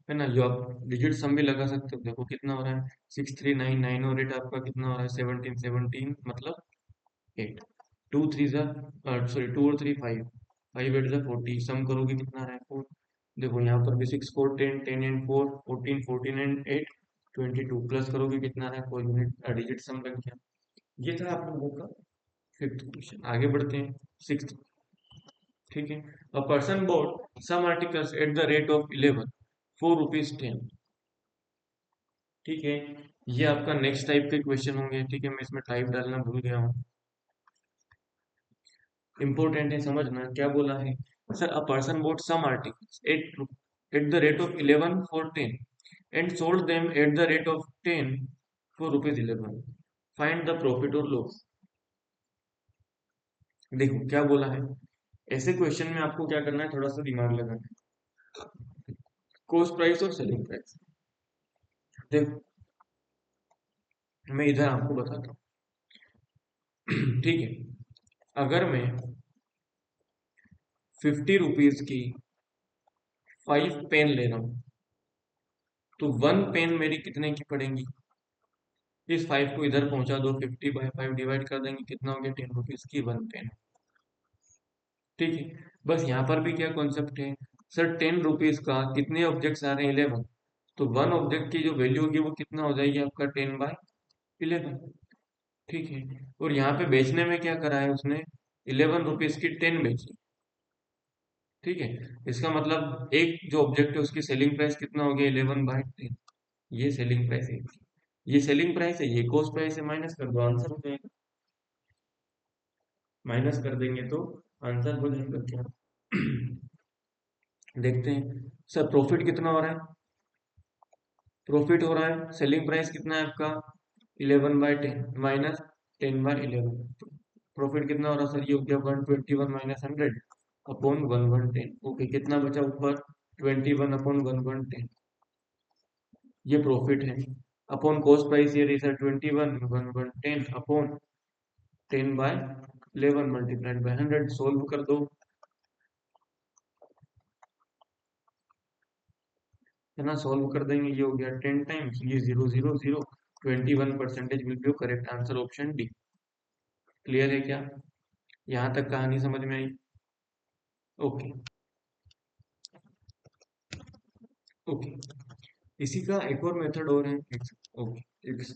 B: है ना। जो आप डिजिट सम भी लगा सकते हो, देखो कितना हो रहा है 6399 और 8 आपका कितना हो रहा है 17 17 मतलब 8। 2 3 जा सॉरी 2 और 3 5, 5 8 जा 40, सम करोगे कितना आ रहा है 4। देखो यहाँ पर भी 6 4 10 10 एंड 4 14 14 एंड 8 22, प्लस करोगे कितना आ रहा है 4 यूनिट डिजिट सम लग गया। ये था आप लोगों का फिफ्थ क्वेश्चन। आगे बढ़ते हैं सिक्स्थ। ठीक है। A person bought some articles at the rate of 11 4 rupees 10। ठीक है। ये आपका नेक्स्ट टाइप के क्वेश्चन होंगे। ठीक है, मैं इसमें टाइप डालना भूल गया हूँ, इंपॉर्टेंट है समझना क्या बोला है। Sir a person bought some articles at the rate of 11 for 10 and sold them at the rate of 10 for rupees 11, find the profit or loss। देखो क्या बोला है, ऐसे क्वेश्चन में आपको क्या करना है, थोड़ा सा दिमाग लगाना है। कॉस्ट प्राइस और सेलिंग प्राइस, देखो मैं इधर आपको बताता हूँ। ठीक है, अगर मैं 50 रुपीज की 5 पेन ले रहा हूँ तो 1 पेन मेरी कितने की पड़ेगी। इस 5 को इधर पहुंचा दो, 50/5 डिवाइड कर देंगे, कितना हो गया 10 रुपीज की 1 पेन। ठीक है, बस यहाँ पर भी क्या कॉन्सेप्ट है, सर 10 रुपीज का कितने ऑब्जेक्ट्स आ रहे हैं 11, तो 1 ऑब्जेक्ट की जो वैल्यू होगी वो कितना हो जाएगी आपका 10/11। ठीक है, और यहाँ पे बेचने में क्या करा है उसने, 11 रुपीज की 10 बेची। ठीक है, इसका मतलब एक जो ऑब्जेक्ट है उसकी सेलिंग प्राइस कितना हो गया 11/10। ये सेलिंग प्राइस है, ये सेलिंग प्राइस है, ये कॉस्ट प्राइस है, माइनस कर दो आंसर हो जाएगा। माइनस कर देंगे तो आंसर हो जाएगा क्या। देखते हैं सर प्रॉफिट कितना हो रहा है, प्रॉफिट हो रहा है, सेलिंग प्राइस कितना है आपका 11/10 माइनस 10/11, प्रॉफिट कितना हो रहा है सर, ये हो गया 121 माइनस 100 अपॉन 1110। ओके, कितना बचा ऊपर 21 अपॉन 1110, ये प्रॉफिट है। अपॉन कॉस्ट प्राइस ये रही sir 21 1110 upon 10/11 multiplied by 100। Solve कर दो, है ना, सोल्व कर देंगे, ये हो गया 10 टाइम्स ये 0 0 0, 21% will be correct answer, option D. Clear है क्या, यहाँ तक कहानी समझ में आई। ओके ओके, इसी का एक और मेथड और है। ओके,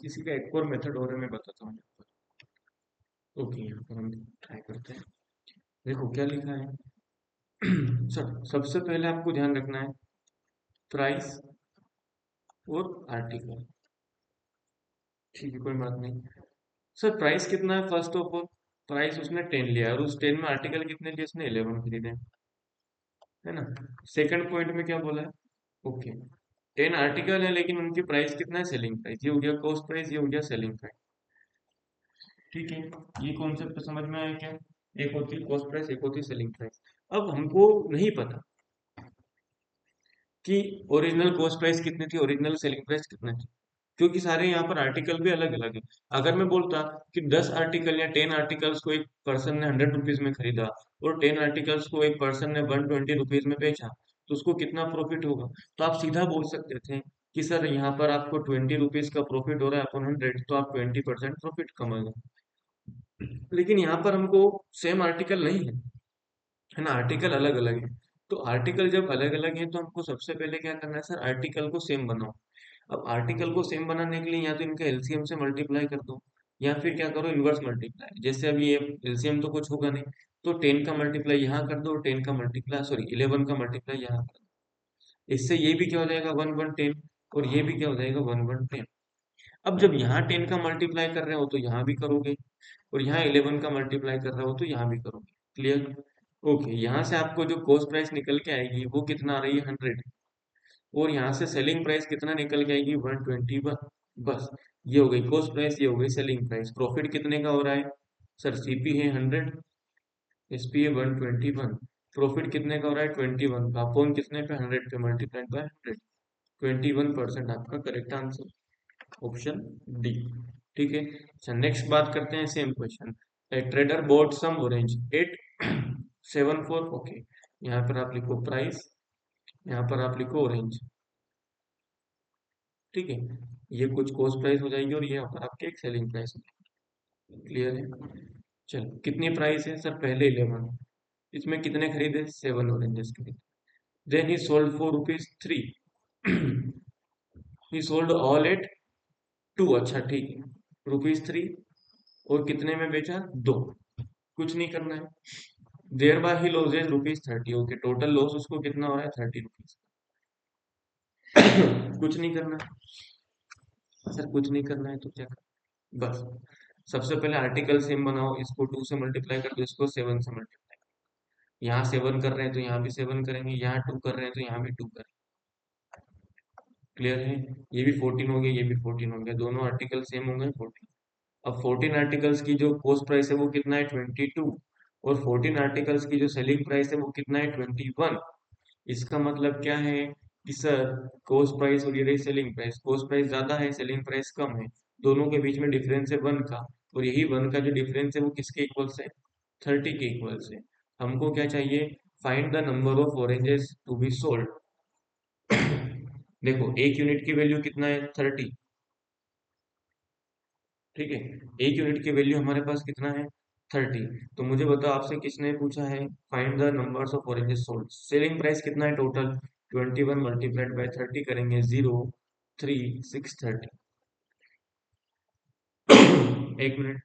B: इसी का एक और मेथड और है, मैं बताता हूँ। ओके, यहाँ पर हम ट्राई करते हैं। देखो क्या लिखा है। सर सबसे पहले आपको ध्यान रखना है प्राइस और आर्टिकल। ठीक है, कोई बात नहीं। सर प्राइस कितना है, फर्स्ट ऑफ ऑल प्राइस उसने 10 लिया और उस 10 में आर्टिकल कितने लिए, उसने 11 खरीदे, है ना। सेकंड पॉइंट में क्या बोला है, ओके 10 आर्टिकल है लेकिन उनकी प्राइस कितना है, सेलिंग प्राइस, ये हो गया कॉस्ट प्राइस, ये हो गया सेलिंग प्राइस। ठीक है, ये कॉन्सेप्ट समझ में आया क्या, एक होती है कॉस्ट प्राइस, एक होती है सेलिंग प्राइस। अब हमको नहीं पता कि ओरिजिनल कॉस्ट प्राइस कितनी थी, ओरिजिनल सेलिंग प्राइस कितनी थी, क्योंकि सारे यहाँ पर आर्टिकल भी अलग अलग है। अगर मैं बोलता कि 10 आर्टिकल या 10 आर्टिकल्स को एक पर्सन ने 100 रुपीज में खरीदा और 10 आर्टिकल्स को एक पर्सन ने 120 रुपीज में बेचा, तो उसको कितना प्रॉफिट होगा? तो आप सीधा बोल सकते थे कि सर यहाँ पर आपको 20 रुपीज का प्रॉफिट हो रहा है अपॉन 100, तो आप 20% प्रॉफिट कमाएगा। लेकिन यहाँ पर हमको सेम आर्टिकल नहीं है ना, आर्टिकल अलग अलग है। तो आर्टिकल जब अलग अलग है तो हमको सबसे पहले क्या करना है सर, आर्टिकल को सेम बनाओ। अब आर्टिकल को सेम बनाने के लिए या तो इनका एलसीएम से मल्टीप्लाई कर दो, या फिर क्या करो, इनवर्स मल्टीप्लाई। जैसे अभी ये एलसीएम तो कुछ होगा नहीं, तो 10 का मल्टीप्लाई यहाँ कर दो, 10 का मल्टीप्लाई, सॉरी 11 का मल्टीप्लाई यहाँ कर दो। इससे ये भी क्या हो जाएगा, 1 1 10, और ये भी क्या हो जाएगा, 1 1 10। अब जब यहाँ 10 का मल्टीप्लाई कर रहे हो तो यहाँ भी करोगे, और यहाँ 11 का मल्टीप्लाई कर रहे हो तो यहाँ भी करोगे। क्लियर? ओके, यहाँ से आपको जो कॉस्ट प्राइस निकल के आएगी वो कितना आ रही है, 100। और यहाँ से सेलिंग प्राइस कितना निकल के आएगी, 121। बस, ये हो गई कॉस्ट प्राइस, ये हो गई सेलिंग प्राइस। प्रॉफिट कितने का हो रहा है सर, सीपी है 100, एसपी है 121। प्रॉफिट कितने का हो रहा है, 21 का, अपॉन कितने पे, 100 पे, मल्टीप्लाइड बाय 100। 21% आपका करेक्ट आंसर, ऑप्शन डी। ठीक है, अच्छा नेक्स्ट बात करते हैं, same question. A trader bought some orange 874। Okay, यहाँ पर आप लिखो प्राइस, यहाँ पर आप लिखो ऑरेंज। ठीक है, ये कुछ कॉस्ट प्राइस हो जाएगी और ये यहाँ पर आपके एक सेलिंग प्राइस हो जाएगी। क्लियर है? चलो, कितनी प्राइस है सर, पहले 11, इसमें कितने खरीदे, 7 ऑरेंजेस खरीदे। Then he sold for rupees 3। He sold all at 2। अच्छा ठीक है, रुपीज 3, और कितने में बेचा, 2। कुछ नहीं करना है। Thereby he loses rupees 30। Okay, total loss उसको कितना हो रहा है, 30 रुपीज। कुछ नहीं करना है सर, कुछ नहीं करना है तो क्या करना? बस सबसे पहले आर्टिकल सेम बनाओ, इसको 2 से मल्टीप्लाई कर दो, इसको 7 से मल्टीप्लाई। यहाँ 7 कर रहे हैं तो यहाँ भी 7 करेंगे, यहाँ 2 कर रहे हैं तो यहाँ भी 2 करेंगे। क्लियर है? ये भी 14 हो गया, ये भी 14 हो गया, दोनों आर्टिकल सेम हो गए, 14। अब 14 आर्टिकल्स की जो कॉस्ट प्राइस है वो कितना है, 22। और 14 आर्टिकल्स की जो सेलिंग प्राइस है वो कितना है, 21। इसका मतलब क्या है कि सर, कॉस्ट प्राइस और ये रही सेलिंग प्राइस, कॉस्ट प्राइस ज्यादा है, सेलिंग प्राइस कम है, दोनों के बीच में डिफरेंस है 1 का। और यही 1 का जो डिफरेंस है वो किसके इक्वल है, 30 के इक्वल से। हमको क्या चाहिए, find the number of oranges to be sold. देखो, एक यूनिट की वैल्यू कितना है, 30। ठीक है, एक यूनिट की वैल्यू हमारे पास कितना है, 30। तो मुझे बताओ, आपसे किसने पूछा है, find the numbers of oranges sold. Selling price कितना है टोटल, 21 मल्टीप्लाइड बाय 30 करेंगे, 0 3 630। एक मिनट।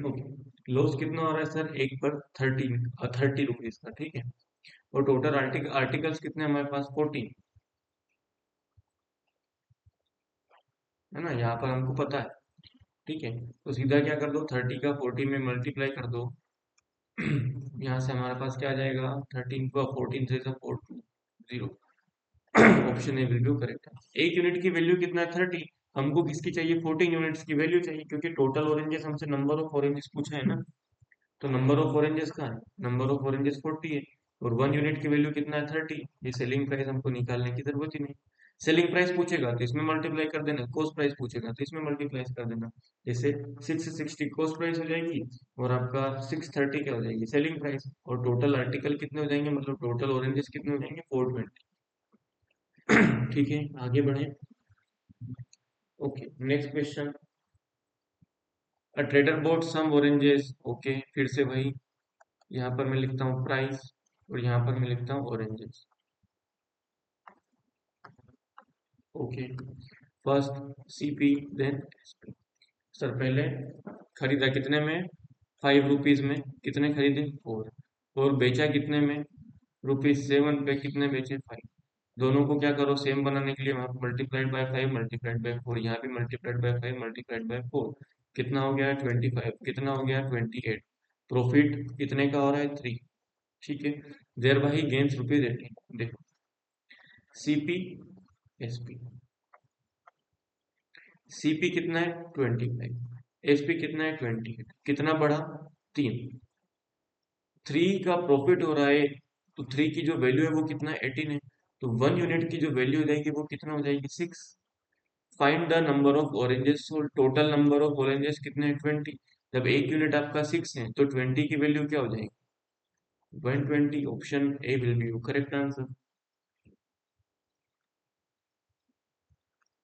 B: ओके, लॉस कितना हो रहा है सर, एक पर 30 रुपीज का। ठीक है, और टोटल आर्टिकल्स कितने हमारे पास, 14, है ना, यहाँ पर हमको पता है। ठीक है, तो सीधा क्या कर दो, 30 का 14 में मल्टीप्लाई कर दो। यहाँ से हमारे पास क्या आ जाएगा, 13 का 14 से 4 2 0। ऑप्शन ए बिल्कुल करेक्ट है। एक यूनिट की वैल्यू कितना है, 30। हमको किसकी चाहिए, 14 यूनिट्स की वैल्यू चाहिए, क्योंकि टोटल ऑरेंजेस हमसे नंबर ऑफ ऑरेंजेस पूछा है ना। तो नंबर ऑफ ऑरेंजेस कहाँ है, नंबर ऑफ ऑरेंजेस 40 है, और 1 यूनिट की वैल्यू कितना है, 30। ये सेलिंग प्राइस हमको निकालने की जरूरत ही नहीं। सेलिंग प्राइस पूछेगा तो इसमें मल्टीप्लाई कर देना, कॉस्ट प्राइस पूछेगा तो इसमें मल्टीप्लाई कर देना। जैसे 660 कॉस्ट प्राइस हो जाएगी, और आपका 630 क्या हो जाएगी, सेलिंग प्राइस। और टोटल आर्टिकल कितने हो जाएंगे, मतलब टोटल ऑरेंजेस कितने हो जाएंगे, 420। ठीक है, आगे बढ़े। Okay, next question. A trader bought some oranges. Okay, फिर से वही, यहाँ पर मैं लिखता हूँ प्राइस, और यहाँ पर मैं लिखता हूँ oranges. Okay, first CP, then SP. Sir पहले खरीदा कितने में, 5 रुपीज में, कितने खरीदे, 4। और बेचा कितने में, रुपीज 7 पे, कितने बेचे, 5। दोनों को क्या करो, सेम बनाने के लिए वहां मल्टीप्लाइड बाय 5 मल्टीप्लाइड बाय 4, यहाँ भी मल्टीप्लाइड बाय 5 मल्टीप्लाइड बाय 4। कितना हो गया, 25। कितना हो गया, 28। प्रॉफिट कितने का हो रहा है, 3। ठीक है, देयर बाय गेन्स रुपीज 18। देखो, सीपी, एसपी। सीपी कितना है, 25। एसपी कितना है, 28। कितना बढ़ा, 3। 3 का प्रॉफिट हो रहा है, तो 3 की जो वैल्यू है वो कितना है, 18 है। तो 1 यूनिट की जो वैल्यू हो जाएगी वो कितना हो जाएगी, 6। Find the number of oranges, तो टोटल नंबर ऑफ ऑरेंजेस कितने हैं, 20। जब एक यूनिट आपका 6 है तो 20 की वैल्यू क्या हो जाएगी, 120। Option A will be your correct answer.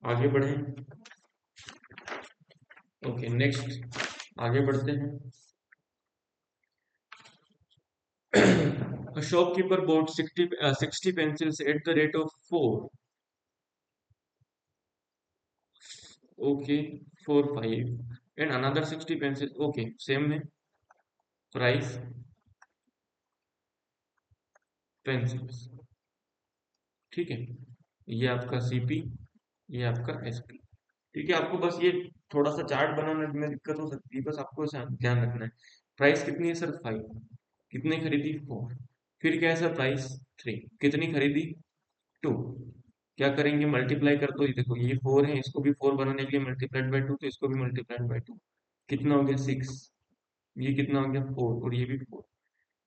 B: आगे बढ़े, ओके नेक्स्ट, आगे बढ़ते हैं। A shopkeeper bought 60 pencils at the rate of 4, okay, 4 5, and another 60 pencils, okay, same है, price pencils, ठीक है। ये आपका सीपी, ये आपका एसपी, ठीक है। आपको बस ये थोड़ा सा चार्ट बनाने में दिक्कत हो सकती है, बस आपको ऐसा ध्यान रखना है। प्राइस कितनी है सर, 5, कितने खरीदी, 4, फिर क्या है सर, प्राइस 3, कितनी खरीदी, 2, क्या करेंगे, मल्टीप्लाई कर दो, ये देखो ये 4 है, इसको भी 4 बनाने के लिए मल्टीप्लाइड बाय 2, तो इसको भी मल्टीप्लाइड बाय 2, कितना हो गया, 6, ये कितना हो गया, 4, और ये भी 4।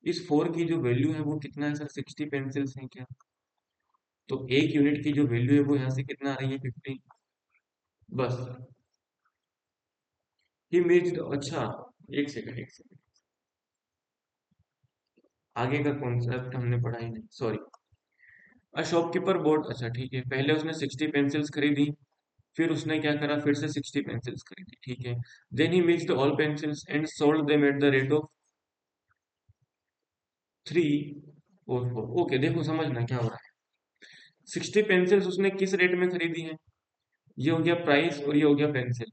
B: इस 4 की जो वैल्यू है वो कितना है सर, 60 पेंसिल्स हैं क्या, तो एक यूनिट की जो वैल्यू है वो यहाँ से कितना आ रही है, 15। बस ही मेड, अच्छा, एक सेकंड एक सेकंड, आगे का कॉन्सेप्ट हमने पढ़ा ही नहीं, सॉरी। अ शॉपकीपर बोर्ड, अच्छा ठीक है, पहले उसने 60 पेंसिल्स खरीदी, फिर उसने क्या करा, फिर से 60 पेंसिल्स खरीदी, ठीक है। Then he mixed all pencils and sold them at the rate of 3 और 4, ओके। देखो समझना क्या हो रहा है, 60 पेंसिल्स उसने किस रेट में खरीदी है, ये हो गया प्राइस और ये हो गया पेंसिल,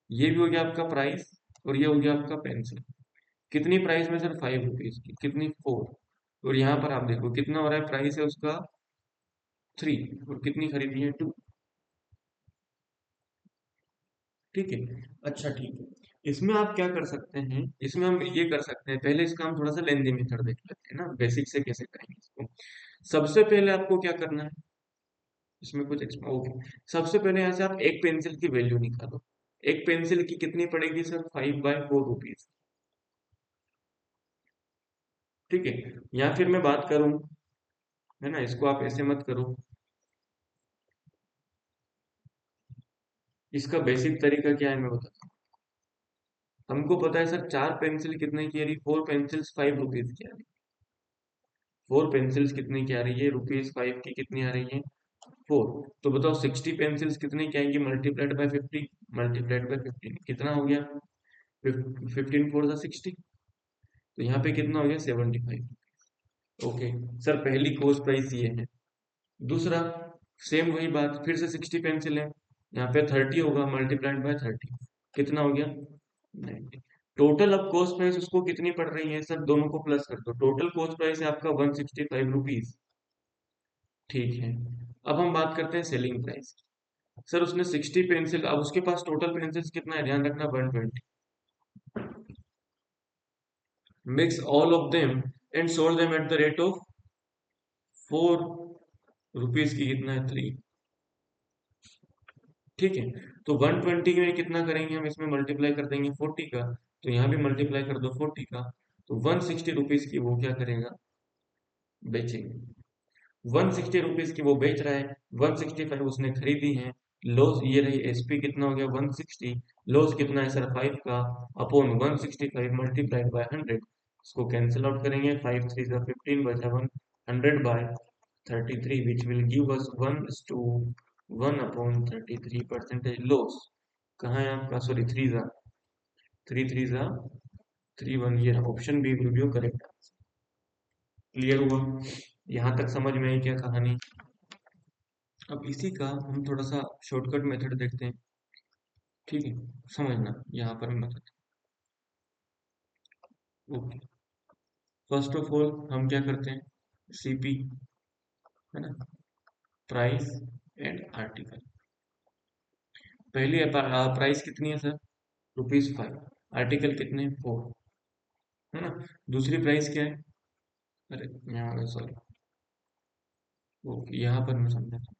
B: ये भी हो गया आपका प्राइस और ये हो गया आपका पेंसिल। कितनी प्राइस में सर, 5 रुपीज की, कितनी, 4, और यहाँ पर आप देखो कितना हो रहा है, प्राइस है उसका 3, और कितनी खरीदी है, 2, ठीक है। अच्छा ठीक है, इसमें आप क्या कर सकते हैं, इसमें हम ये कर सकते हैं, पहले इसका हम थोड़ा सा लेंदी मेथड देख लेते हैं ना, बेसिक से कैसे करेंगे इसको। सबसे पहले आपको क्या करना है, इसमें कुछ ओके, सबसे पहले यहाँ से आप एक पेंसिल की वैल्यू निकालो। एक पेंसिल की कितनी पड़ेगी सर, 5/4 रुपीज, ठीक है। या फिर मैं बात करूं, है ना, इसको आप ऐसे मत करो, इसका बेसिक तरीका क्या है मैं बताता हूँ। हमको पता है सर, 4 पेंसिल कितने की आ रही, 4 पेंसिल्स 5 रुपीज की आ रही, 4 पेंसिल्स कितने की आ रही है, ₹5 की कितनी आ रही है, 4। तो बताओ 60 पेंसिल्स कितने की आएंगी, मल्टीप्लाइड बाय 50, मल्टीप्लाइड बाय 15 कितना हो गया, 15 4 60, तो यहाँ पे कितना हो गया, 75। ओके सर, पहली कॉस्ट प्राइस ये है। दूसरा, सेम वही बात, फिर से 60 पेंसिल है, यहाँ पे 30 होगा, मल्टीप्लाइड बाय 30, कितना हो गया, 90। टोटल अब कॉस्ट प्राइस उसको कितनी पड़ रही है सर, दोनों को प्लस कर दो, टोटल कॉस्ट प्राइस है आपका 165 रुपीज, ठीक है। अब हम बात करते हैं सेलिंग प्राइस। सर उसने 60 पेंसिल, अब उसके पास टोटल पेंसिल्स कितना है, ध्यान रखना, 120, mix all of them and sold them at the rate of 4 rupees की, कितना है, 3, ठीक है। तो 120 में कितना करेंगे हम, इसमें मल्टीप्लाई कर देंगे 40 का, तो यहाँ भी मल्टीप्लाई कर दो 40 का, तो 160 रुपीज की वो क्या करेगा, बेचेंगे। 160 रुपीज की वो बेच रहा है, 165 उसने खरीदी है, लॉस ये रही एसपी, कितना हो गया, 160, लॉस कितना है सर, 5 का, अपॉन 165 मल्टीप्लाइड बाय 100, इसको कैंसिल आउट करेंगे, 5 3 15 बचा 1, 100/33 which will give us 1:1/33 percentage loss. कहाँ है आपका, सॉरी, 3 3 ये option B will be correct. Clear हुआ, यहाँ तक समझ में आई क्या कहानी। अब इसी का हम थोड़ा सा शॉर्टकट मेथड देखते हैं, ठीक है, समझना यहाँ पर मैं बताता हूँ। ओके, फर्स्ट ऑफ ऑल हम क्या करते हैं, सीपी, है ना, प्राइस एंड आर्टिकल। पहली प्राइस कितनी है सर, ₹5, आर्टिकल कितने, 4, है ना। दूसरी प्राइस क्या है, अरे यहाँ, सॉरी, ओके यहाँ पर मैं समझा था,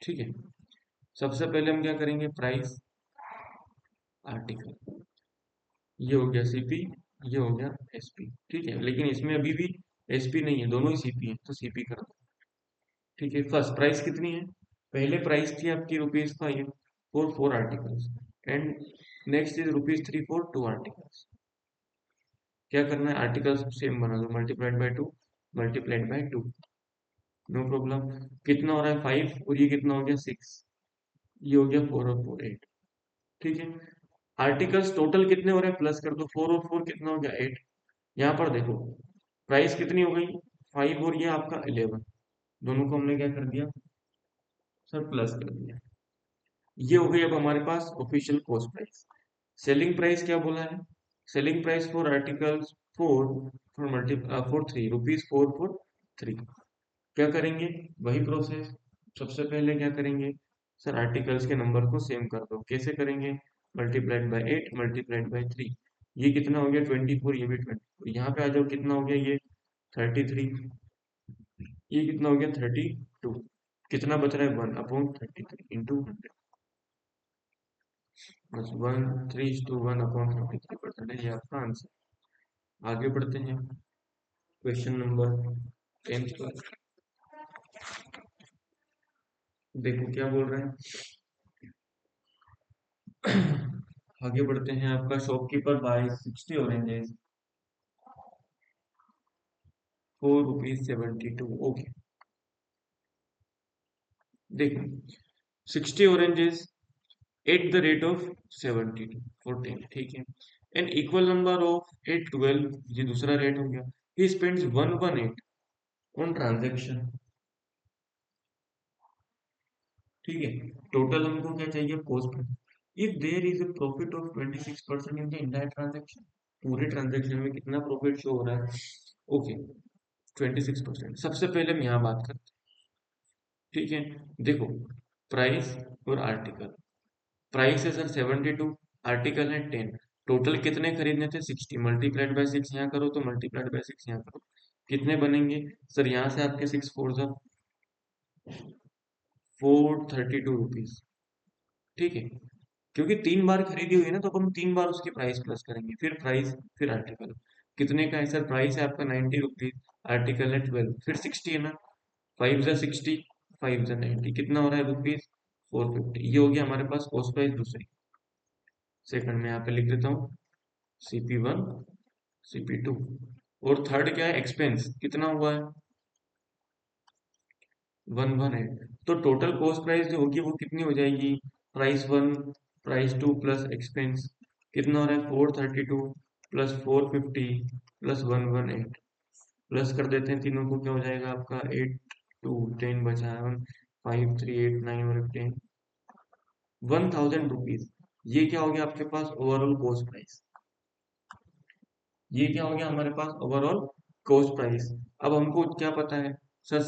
B: ठीक है। सबसे पहले हम क्या करेंगे, प्राइस, आर्टिकल, ये हो गया सीपी, ये हो गया एसपी, ठीक है। लेकिन इसमें अभी भी एसपी नहीं है, दोनों ही सीपी है, तो सीपी कर दो। ठीक है, फर्स्ट प्राइस कितनी है? पहले प्राइस थी आपकी ₹5 for 4 articles, and next is ₹3 for 2 articles. क्या करना है, आर्टिकल्स सेम बना दो, multiplied by 2, multiplied by 2, no problem. कितना हो रहा है 5, और ये कितना हो गया 6, ये हो गया 4 और 4 8। ठीक है, आर्टिकल्स टोटल कितने हो रहे हैं, प्लस कर दो, 4 और 4 कितना हो गया 8। यहाँ पर देखो प्राइस कितनी हो गई 5, और ये आपका 11, दोनों को हमने क्या कर दिया सर, प्लस कर दिया। ये हो गई अब हमारे पास official cost price. Selling price क्या बोला है, selling price for articles 4 for 3 ₹4 for 3। क्या करेंगे, वही प्रोसेस। सबसे पहले क्या करेंगे सर, आर्टिकल्स के नंबर को सेम कर दो। कैसे करेंगे, मल्टीप्लाइड बाय 8 मल्टीप्लाइड बाय 3। ये कितना हो गया 24, ये भी 24। यहाँ पे आ जाओ, कितना हो गया ये 33, ये कितना हो गया 32। कितना बच रहा है 1/33 इंटू 100, बस 1:3:1/33% ये आपका आंसर। आगे बढ़ते हैं क्वेश्चन नंबर 10 पर। देखो क्या बोल रहे हैं। आगे बढ़ते हैं, आपका शॉपकीपर बाय 60 ऑरेंजेस ₹4.72। ओके, देखो 60 oranges eight the rate of 72 for 10, ठीक है। एन इक्वल नंबर ऑफ 812, ये दूसरा रेट हो गया। ही स्पेंड्स 118 ऑन ट्रांजेक्शन, ठीक है। टोटल हमको क्या चाहिए, cost. If there is a profit of 26% in the entire transaction, पूरे ट्रांजेक्शन में कितना प्रॉफिट शो हो रहा है, ओके 26%। सबसे पहले हम यहाँ बात करते हैं, ठीक है। देखो प्राइस और आर्टिकल, प्राइस है सर 72, आर्टिकल है 10, टोटल कितने खरीदने थे 60, मल्टीप्लाइड बाय 6 यहाँ करो, तो मल्टीप्लाइड बाय 6 यहाँ करो, कितने बनेंगे सर, यहाँ से आपके 6 4 जा 432 रुपीज, ठीक है। क्योंकि 3 बार खरीदी हुई है ना, तो अब हम 3 बार उसकी प्राइस प्लस करेंगे, फिर प्राइस फिर आर्टिकल। कितने का है सर, प्राइस है आपका 90 रुपीज, आर्टिकल है 12, फिर 60 है ना, 5 जा 60, 5 जा 90, कितना हो रहा है ₹450। ये हो गया हमारे पास कॉस्ट प्राइस दूसरी। सेकंड में यहाँ पे लिख देता हूँ CP1 CP2, और थर्ड क्या है, एक्सपेंस कितना हुआ है 118। तो टोटल कॉस्ट प्राइस जो होगी वो कितनी हो जाएगी, प्राइस 1 प्राइस 2 प्लस एक्सपेंस, कितना हो रहा है 432 प्लस 450 प्लस 118, प्लस कर देते हैं तीनों को, क्या हो जाएगा आपका 8 2 10 बचा है 1 5 3 8 9 और 10, 1000 रुपीज। ये क्या हो गया आपके पास ओवरऑल कॉस्ट प्राइस, ये क्या हो गया हमारे पास ओवरऑल कॉस्ट प्राइस। अब हमको क्या पता है सर,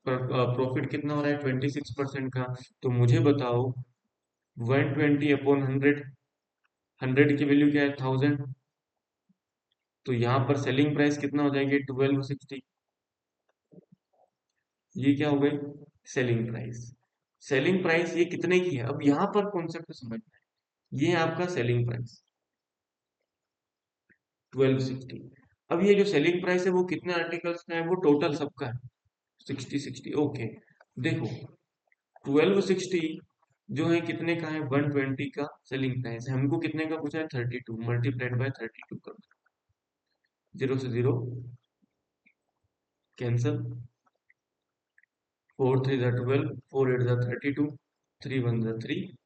B: प्रॉफिट कितना हो रहा है 26% का, तो मुझे बताओ 120/100, 100 की वैल्यू क्या है 1000, तो यहाँ पर सेलिंग प्राइस कितना हो जाएगी 1260। ये क्या हो गई सेलिंग प्राइस, सेलिंग प्राइस ये कितने की है, अब यहाँ पर कॉन्सेप्ट समझना है। ये है आपका सेलिंग प्राइस 1260। अब ये जो सेलिंग प्राइस है वो कितने आर्टिकल्स का है, वो टोटल सबका है 60 60, ओके। देखो 1260 जो है कितने का है 120 का सेलिंग प्राइस है, हमको कितने का पूछा है 32, मल्टीप्लाइड बाय 32 कर दो, 0 से 0 कैंसल, 4 3 जा 12, 4 8 जा 32, 3 1 जा 3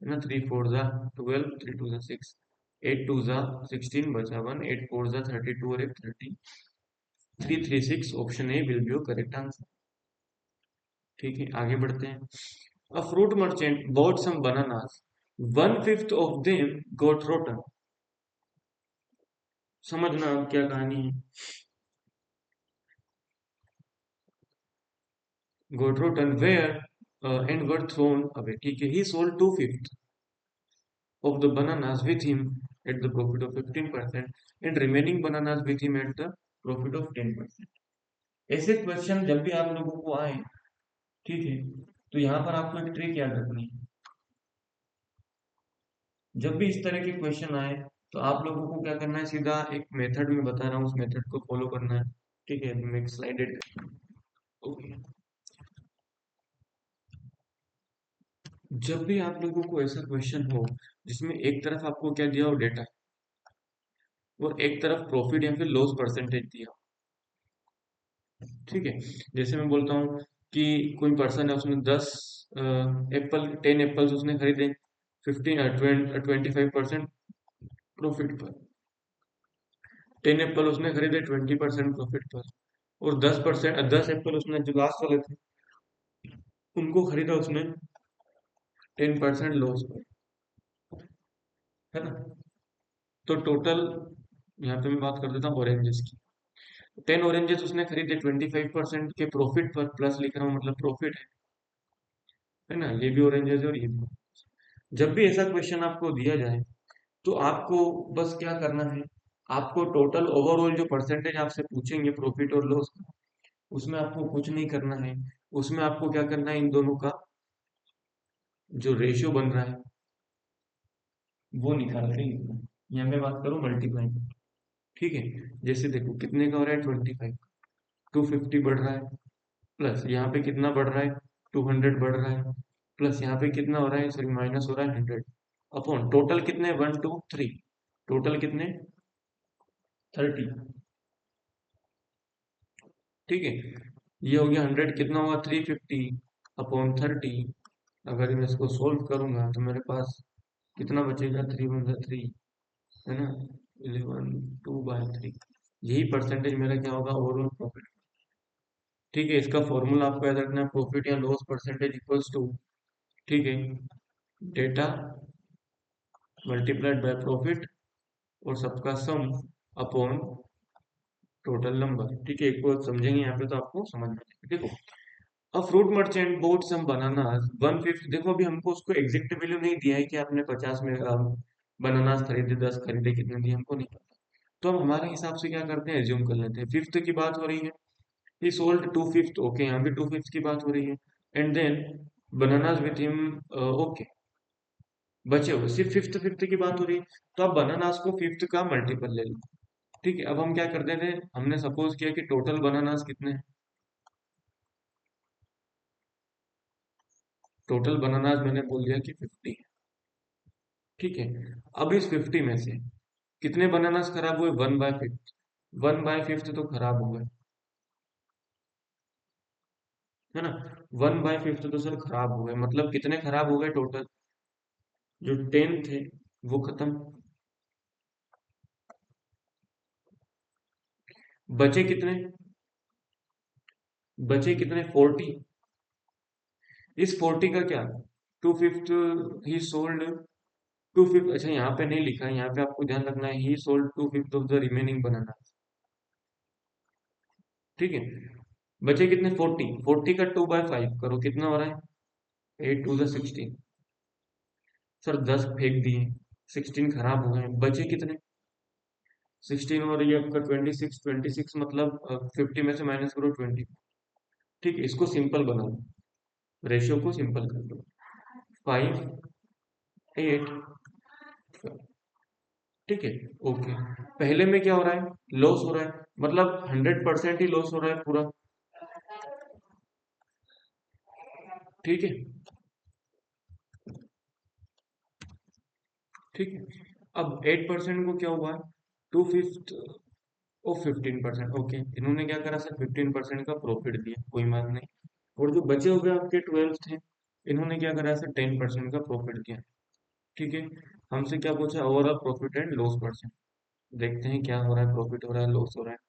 B: है ना, 3 4 जा 12, 3 2 जा 6, 8 2 जा 16 बचा 1, 8 4 जा 32 और 1 30, 336 option A will be your correct answer. ठीक है, आगे बढ़ते हैं। अ fruit merchant bought some bananas, 1/5 of them got rotten। समझना अब क्या कहानी है, got rotten where and were thrown away, ठीक है। He sold 2/5 of the bananas with him at the profit of 15% and remaining bananas with him at the profit of 10%। ऐसे question जब भी आप लोगों को आए, ठीक है, तो यहाँ पर आपको एक ट्रिक याद रखनी है। जब भी इस तरह के क्वेश्चन आए तो आप लोगों को क्या करना है, सीधा एक मेथड में बता रहा हूँ, उस मेथड को फॉलो करना है। ठीक है, मैं एक स्लाइड ओके। जब भी आप लोगों को ऐसा क्वेश्चन हो जिसमें एक तरफ आपको क्या दिया हो, डेटा, और एक तरफ प्रॉफिट या फिर लॉस परसेंटेज दिया हो, ठीक है। जैसे मैं बोलता हूँ कि कोई पर्सन है, उसने 10 उसने खरीदे 25% प्रॉफिट पर, 10 एप्पल उसने खरीदे 20% प्रॉफिट पर, और 10 एप्पल उसने जो लास्ट वाले थे उनको खरीदा उसने 10% लॉस पर, है ना। तो टोटल, यहाँ पे मैं बात कर देता हूँ ऑरेंजेस की। 10 ऑरेंजेस उसने खरीदे 25% के प्रॉफिट पर, प्लस लिख रहा हूँ मतलब प्रॉफिट है ना, ये भी ऑरेंजेस है और ये भी। जब भी ऐसा क्वेश्चन आपको दिया जाए तो आपको बस क्या करना है, आपको टोटल ओवरऑल जो परसेंटेज आपसे पूछेंगे प्रॉफिट और लॉस का, उसमें आपको कुछ नहीं करना है। उसमें आपको क्या करना है, इन दोनों का जो रेशियो बन रहा है वो निकाल के लिखना है। यहाँ मैं बात करूँ मल्टीप्लाई, ठीक है। जैसे देखो कितने का हो रहा है, 25, 250 बढ़ रहा है, प्लस यहाँ पे कितना बढ़ रहा है, 200 बढ़ रहा है, प्लस यहाँ पे कितना हो रहा है, सॉरी माइनस हो रहा है 100, अपॉन टोटल कितने, 1 2 3, टोटल कितने, 30, ठीक है। ये हो गया 100, कितना होगा 350 अपॉन 30। अगर मैं इसको सोल्व करूंगा तो मेरे पास कितना बचेगा, 3 1 3, है ना, 11 2/3। यही परसेंटेज मेरा क्या होगा, ओवरऑल प्रॉफिट। ठीक है, इसका फॉर्मूला आपको याद रखना है, प्रॉफिट या लॉस परसेंटेज इक्वल्स टू, ठीक है, डेटा मल्टीप्लाइड बाय प्रॉफिट और सबका सम अपॉन टोटल नंबर, ठीक है। एक बार समझेंगे यहाँ पे तो आपको समझ में आएगा। देखो, a fruit merchant bought some bananas 1/5, देखो अभी हमको उसको एग्जैक्ट वैल्यू नहीं दिया है कि आपने 50 में बनानास खरीदे, 10 खरीदे, कितने दिए हमको नहीं पता। तो हम हमारे हिसाब से क्या करते हैं, एज्यूम कर लेते हैं फिफ्थ की बात हो रही है, ही सोल्ड 2/5, ओके, यहाँ भी 2/5 की बात हो रही है, and then bananas with him, okay, बचे हुए सिर्फ फिफ्थ फिफ्थ की बात हो रही है, तो आप बनानास को फिफ्थ का मल्टीपल ले लो। ठीक है, अब हम क्या करते थे, हमने सपोज किया कि टोटल बनानास कितने हैं, टोटल बनानास मैंने बोल दिया कि 50, ठीक है। अब इस 50 में से कितने बनानास खराब हुए, 1/5, 1/5 तो खराब हो गए, है ना। 1/5 तो सर खराब हो गए, मतलब कितने खराब हो गए टोटल, जो 10 थे वो खत्म, बचे कितने, बचे कितने 40, इस 40 का क्या, 2/5 ही सोल्ड, 2/5, अच्छा यहाँ पे नहीं लिखा है, यहाँ पे आपको ध्यान रखना है, he sold 2/5 of the remaining banana, ठीक है। बचे कितने, 40, 40 का 2/5 करो, कितना हो रहा है, 8 2 16, सर 10 फेंक दिए, 16 खराब हो गए, बचे कितने, 16, और ये आपका 26, 26 मतलब 50 में से माइनस करो 20, ठीक है। इसको सिंपल बनाओ, रेशियो को सिंपल कर दो, 5 8, ठीक है, ओके। पहले में क्या हो रहा है, लॉस हो रहा है, मतलब 100% ही लॉस हो रहा है पूरा, ठीक है, ठीक है। अब 8% को क्या हुआ, 2/5 और 15%, ओके, इन्होंने क्या करा सर, 15% का प्रॉफिट दिया, कोई बात नहीं। और जो बचे हुए आपके 12 थे, इन्होंने क्या करा सर, 10% का प्रॉफिट दिया, ठीक है। हमसे क्या पूछा, overall profit and loss percent, देखते हैं क्या हो रहा है, प्रॉफिट हो रहा है, लॉस हो रहा है।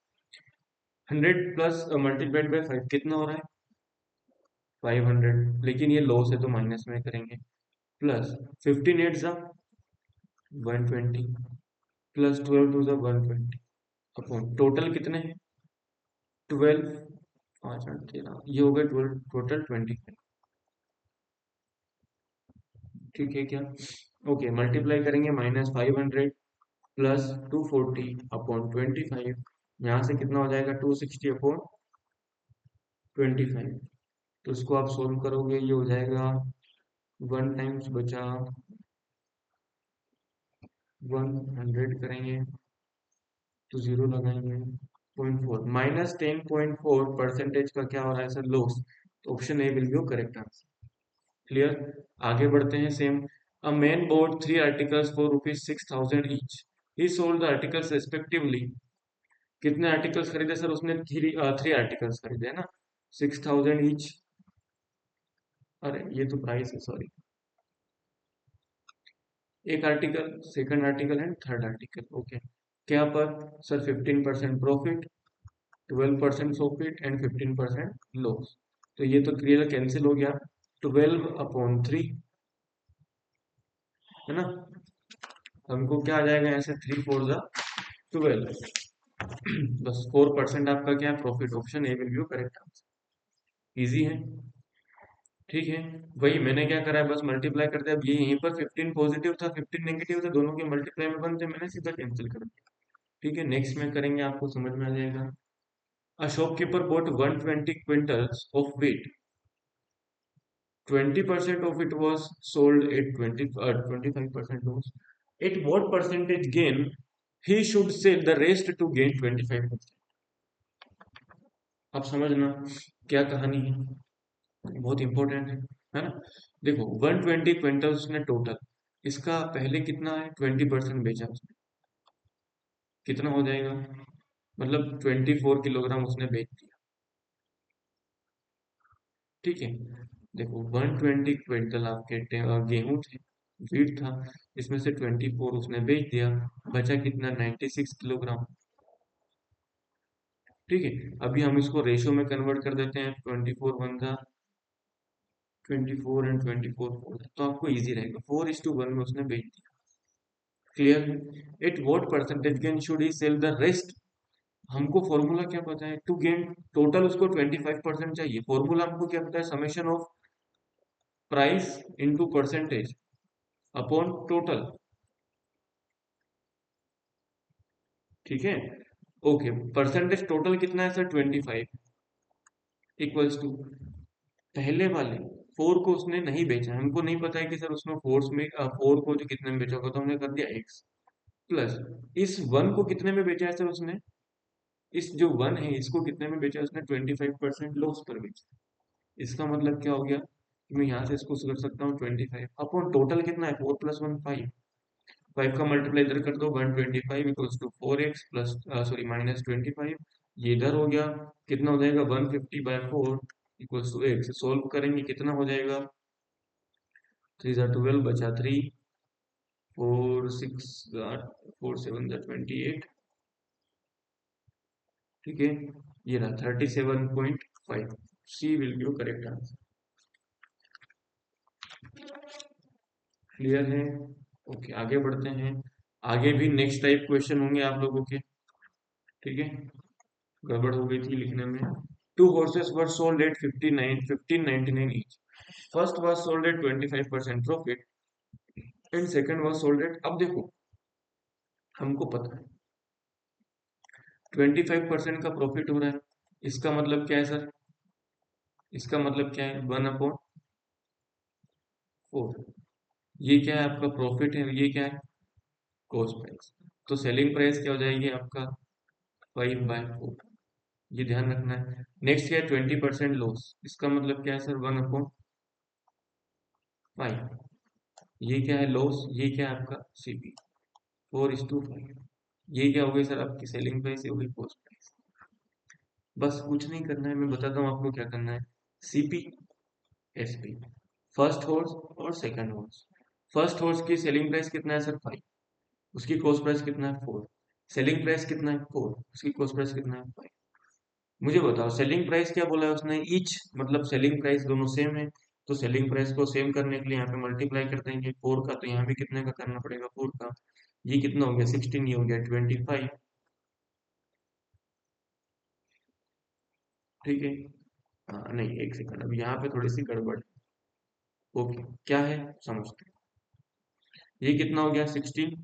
B: 100 प्लस मल्टीप्लाइड बाय 5 कितना हो रहा है, 500, लेकिन ये लॉस है तो माइनस में करेंगे, प्लस 15 8 जा 120, प्लस 12 2 जा 120, अपॉन टोटल कितने हैं, 12, 5 8 13, ये हो गए 12, टोटल 25, ठीक है क्या, ओके। मल्टीप्लाई करेंगे, -500 प्लस 240 अपॉन 25, यहाँ से कितना हो जाएगा, 260 अपॉन 25, तो इसको आप सोल्व करोगे, ये हो जाएगा 1 टाइम्स बचा 100 करेंगे तो 0 लगाएंगे, 0.4 -10.4% का क्या हो रहा है सर, लॉस। तो option A will be correct answer. Clear. आगे बढ़ते हैं। Same, a man bought 3 articles for ₹6,000 each. He sold the articles respectively. कितने आर्टिकल्स खरीदे सर उसने, 3 आर्टिकल्स खरीदे है ना, 6,000 ईच। अरे ये तो प्राइस है, सॉरी। एक article, second article and third article, okay. क्या पर sir, 15% profit, 12% profit and 15% loss. तो ये तो क्लियर कैंसिल हो गया, 12/3 है ना। हमको क्या आ जाएगा यहाँ से, 3 4 12, बस 4% आपका क्या है, profit. Option A will be correct answer. Easy है, ठीक है। वही मैंने क्या करा है, बस मल्टीप्लाई कर दिया। अब ये यहीं पर 15 पॉजिटिव था, 15 नेगेटिव था, दोनों के मल्टीप्लाई में बनते, मैंने सीधा कैंसिल कर दिया। ठीक है, नेक्स्ट में करेंगे, आपको समझ में आ जाएगा। A shopkeeper bought 120 quintals of wheat. 20% of it was sold at 25% loss. At what percentage gain he should sell the rest to gain 25%? अब समझना क्या कहानी है, बहुत इंपॉर्टेंट है ना। देखो 120 क्विंटल उसने टोटल, इसका पहले कितना है, 20% बेचा उसने, कितना हो जाएगा, मतलब 24 किलोग्राम उसने बेच दिया। ठीक है, देखो 120 क्विंटल आपके गेहूं थे, वीट था, इसमें से 24 उसने बेच दिया, बचा कितना, 96 किलोग्राम। ठीक है, अभी हम इसको रेशो में कन्वर्ट कर देते हैं, 24 एंड 24 4, तो आपको इजी रहेगा, 4:1 में उसने बेच दिया। क्लियर है। At what percentage gain should he sell the rest. हमको फॉर्मूला क्या पता है, टू गेन टोटल उसको 25% चाहिए। फॉर्मूला हमको क्या पता है, summation of price into percentage upon total. ठीक है, ओके। परसेंटेज टोटल कितना है सर, 25 इक्वल्स टू, पहले वाले 4 को उसने नहीं बेचा, हमको नहीं पता है कि सर उसने 4 को जो कितने में बेचा होगा, तो हमने कर दिया x प्लस इस 1 को कितने में बेचा है सर उसने, इस जो 1 है इसको कितने में बेचा है उसने, 25% लॉस पर बेचा। इसका मतलब क्या हो गया कि मैं यहाँ से इसको कर सकता हूँ 25 अपॉन टोटल कितना है, 4 + 1 5, 5 का मल्टीप्लाई इधर कर दो, 125 equals to 4x plus sorry -25, ये इधर हो गया, कितना हो जाएगा, 150/4 इक्वल्स टू x। सोल्व करेंगे कितना हो जाएगा, 3 × 12 बचा 3, 4 6 4 7 28। ठीक है, ये रहा 37.5, C will be correct answer. Clear है, ओके। आगे बढ़ते हैं, आगे भी नेक्स्ट टाइप क्वेश्चन होंगे आप लोगों के। ठीक है, गड़बड़ हो गई थी लिखने में। 2 horses were sold at 1599 each. First was sold at 25% profit and second was sold at, अब देखो हमको पता है 25% का प्रॉफिट हो रहा है, इसका मतलब क्या है सर, इसका मतलब क्या है, 1/4, ये क्या है आपका प्रॉफिट है, ये क्या है कॉस्ट प्राइस। तो सेलिंग प्राइस क्या हो जाएगी आपका, 5/4, ये ध्यान रखना है। नेक्स्ट क्या है, 20% लॉस, इसका मतलब क्या है सर, 1/5, ये क्या है लॉस, ये क्या है आपका सीपी, 4:5, ये क्या हो गई सर आपकी सेलिंग प्राइस, ये हो गई कॉस्ट प्राइस। बस कुछ नहीं करना है, मैं बताता हूँ आपको क्या करना है, सीपी एसपी, फर्स्ट हॉर्स और सेकंड हॉर्स। फर्स्ट हॉर्स की सेलिंग प्राइस कितना है सर, 5, उसकी कॉस्ट प्राइस कितना है, 4, सेलिंग प्राइस कितना है, 4, उसकी कॉस्ट प्राइस कितना है, 5। मुझे बताओ सेलिंग प्राइस क्या बोला है उसने, ईच, मतलब सेलिंग प्राइस दोनों सेम है, तो सेलिंग प्राइस को सेम करने के लिए यहाँ पे मल्टीप्लाई कर देंगे 4 का, तो यहाँ भी कितने का करना पड़ेगा, 4 का। ये कितना हो गया 16, ये हो गया 25। ठीक है, हाँ नहीं एक सेकंड, अब यहाँ पे थोड़ी सी गड़बड़ है। ओके, क्या है समझते हैं। ये कितना हो गया 16,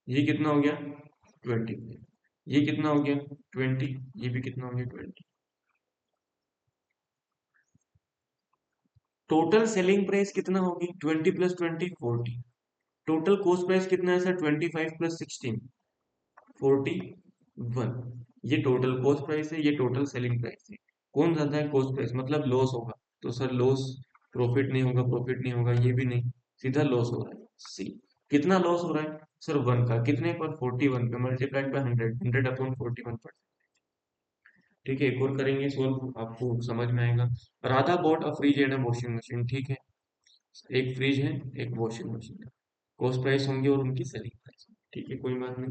B: ये कितना हो गया 20, ये कितना हो गया 20, ये भी कितना हो गया 20। टोटल सेलिंग प्राइस कितना होगी, 20 + 20 40, टोटल कॉस्ट प्राइस कितना है सर? 25 प्लस 16 41। ये टोटल कॉस्ट प्राइस है, ये टोटल सेलिंग प्राइस है। कौन ज्यादा है? कॉस्ट प्राइस, मतलब लॉस होगा। तो सर लॉस, प्रॉफिट नहीं होगा, प्रॉफिट नहीं होगा, ये भी नहीं, सीधा लॉस हो रहा है। सी, कितना लॉस हो रहा है सर? 1 का, कितने पर? 41 पे, मल्टीप्लाइड बाय 100, 100/41। ठीक है, एक और करेंगे सोल्व, आपको समझ में आएगा। Radha bot a fridge and a washing machine, ठीक है, एक फ्रिज है, एक वॉशिंग मशीन है, कॉस्ट प्राइस होंगे और उनकी सेलिंग प्राइस, ठीक है, कोई बात नहीं।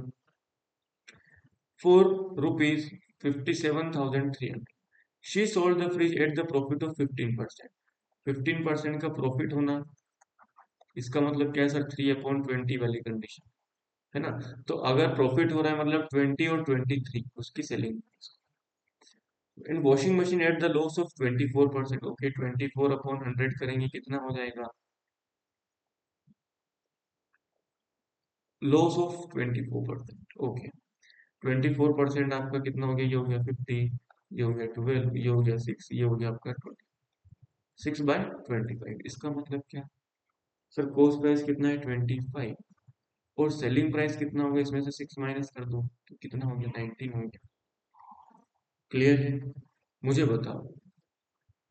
B: ₹57,300, she sold the fridge at the profit of 15%। 15% का प्रॉफिट होना, इसका मतलब क्या है सर? 3/20 वाली कंडीशन, है ना? तो अगर प्रॉफिट हो रहा है मतलब 20 और 23, उसकी selling. And washing machine at the loss of 24%, okay, 24/100 करेंगे, कितना हो जाएगा? Loss of 24%, okay. 24% आपका कितना हो गया? ये हो गया 50, ये हो गया 12, ये हो गया 6, ये हो गया आपका 26/25। इसका मतलब क्या सर? कॉस्ट प्राइस कितना है? 25, और सेलिंग प्राइस कितना होगा? इसमें से 6 माइनस कर दो, तो कितना हो गया? 19 हो गया। क्लियर है? मुझे बताओ,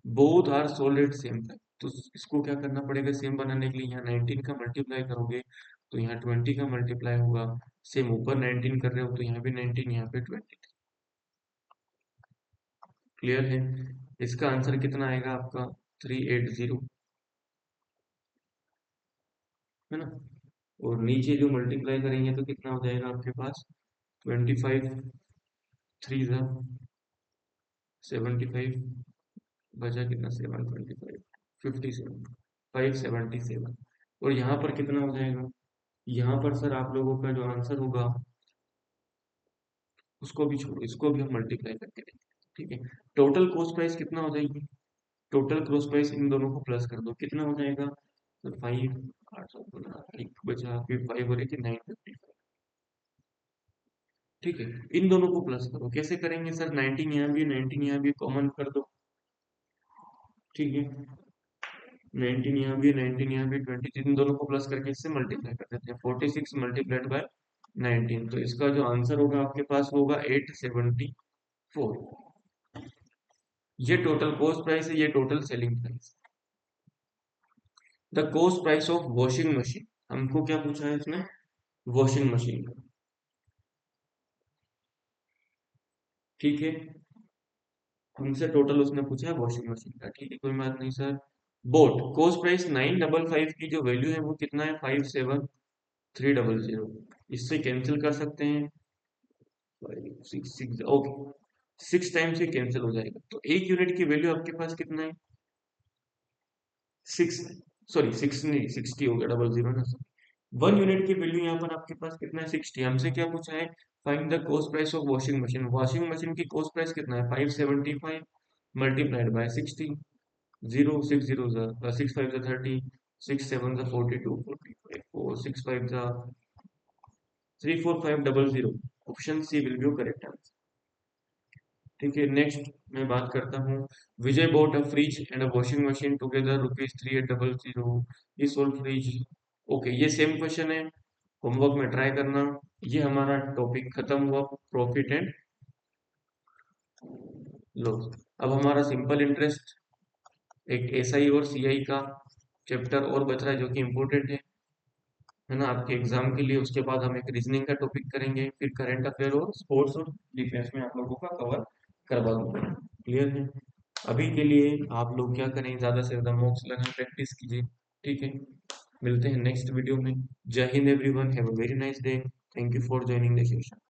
B: both are sold at same price, तो इसको क्या करना पड़ेगा? सेम बनाने के लिए यहाँ 19 का मल्टीप्लाई करोगे तो यहाँ 20 का मल्टीप्लाई होगा। सेम ऊपर 19 कर रहे हो तो यहाँ भी 19, यहाँ पे 20। क्लियर है? इसका आंसर कितना आएगा आपका? 380, है ना? और नीचे जो मल्टीप्लाई करेंगे तो कितना हो जाएगा आपके पास? 25 3 जा 75, बचा कितना? 725, 57, 577। और यहाँ पर कितना हो जाएगा? यहाँ पर सर आप लोगों का जो आंसर होगा, उसको भी छोड़ो, इसको भी हम मल्टीप्लाई करके देंगे, ठीक है। टोटल कॉस्ट प्राइस कितना हो जाएगी? टोटल कॉस्ट प्राइस इन दोनों को प्लस कर दो, कितना हो जाएगा? तो 5, 800, एक बचा, फिर 5 और एक 955, ठीक है। इन दोनों को प्लस करो, कैसे करेंगे सर? 19 यहाँ भी, 19 यहाँ भी, कॉमन कर दो, ठीक है। 19 यहाँ भी, 19 यहाँ भी, 20, इन दोनों को प्लस करके इससे मल्टीप्लाई कर देते हैं। 46 मल्टीप्लाइड बाय 19, तो इसका जो आंसर होगा आपके पास होगा 874। ये टोटल कॉस्ट प्राइस है, ये total selling price. The cost price of washing machine, हमको क्या पूछा है इसमें? वॉशिंग मशीन, ठीक है। हमसे टोटल उसने पूछा है वॉशिंग मशीन का, ठीक है, कोई बात नहीं सर। बोट कॉस्ट प्राइस 955 की जो वैल्यू है वो कितना है? 57300। इससे कैंसिल कर सकते हैं, 566, ओके, 6 टाइम से कैंसिल हो जाएगा, तो एक यूनिट की वैल्यू आपके पास कितना है? 6, सॉरी 6 नहीं, 60 हो गया, 00 ना सर। 1 यूनिट की वैल्यू यहाँ पर आपके पास कितना है? 60। हमसे क्या पूछा है? Find the cost price of washing machine. Washing machine की कॉस्ट प्राइस कितना है? 575 multiplied by 60, 0 6 0 6 5 30, 6 7 42, 45, 4 6 5 34500। Option C will be correct answer, ठीक है। नेक्स्ट मैं बात करता हूँ, Vijay bought a fridge and a washing machine together ₹3800। ये सोल्व फ्रिज, ओके, ये सेम क्वेश्चन है, होमवर्क में ट्राई करना। ये हमारा टॉपिक खत्म हुआ, प्रॉफिट एंड लॉस। अब हमारा सिंपल इंटरेस्ट, एक एसआई और सीआई का चैप्टर और बच रहा है जो कि इम्पोर्टेंट है ना आपके एग्जाम के लिए। उसके बाद हम एक रीजनिंग का टॉपिक करेंगे, फिर करंट अफेयर और स्पोर्ट्स और डिफेंस में आप लोगों का कवर करवा दूंगा। क्लियर है? अभी के लिए आप लोग क्या करें, ज्यादा से ज्यादा मॉक्स लगाएं, प्रैक्टिस कीजिए, ठीक है। मिलते हैं नेक्स्ट वीडियो में। जय Hind everyone, have a very nice day, thank you for joining the session.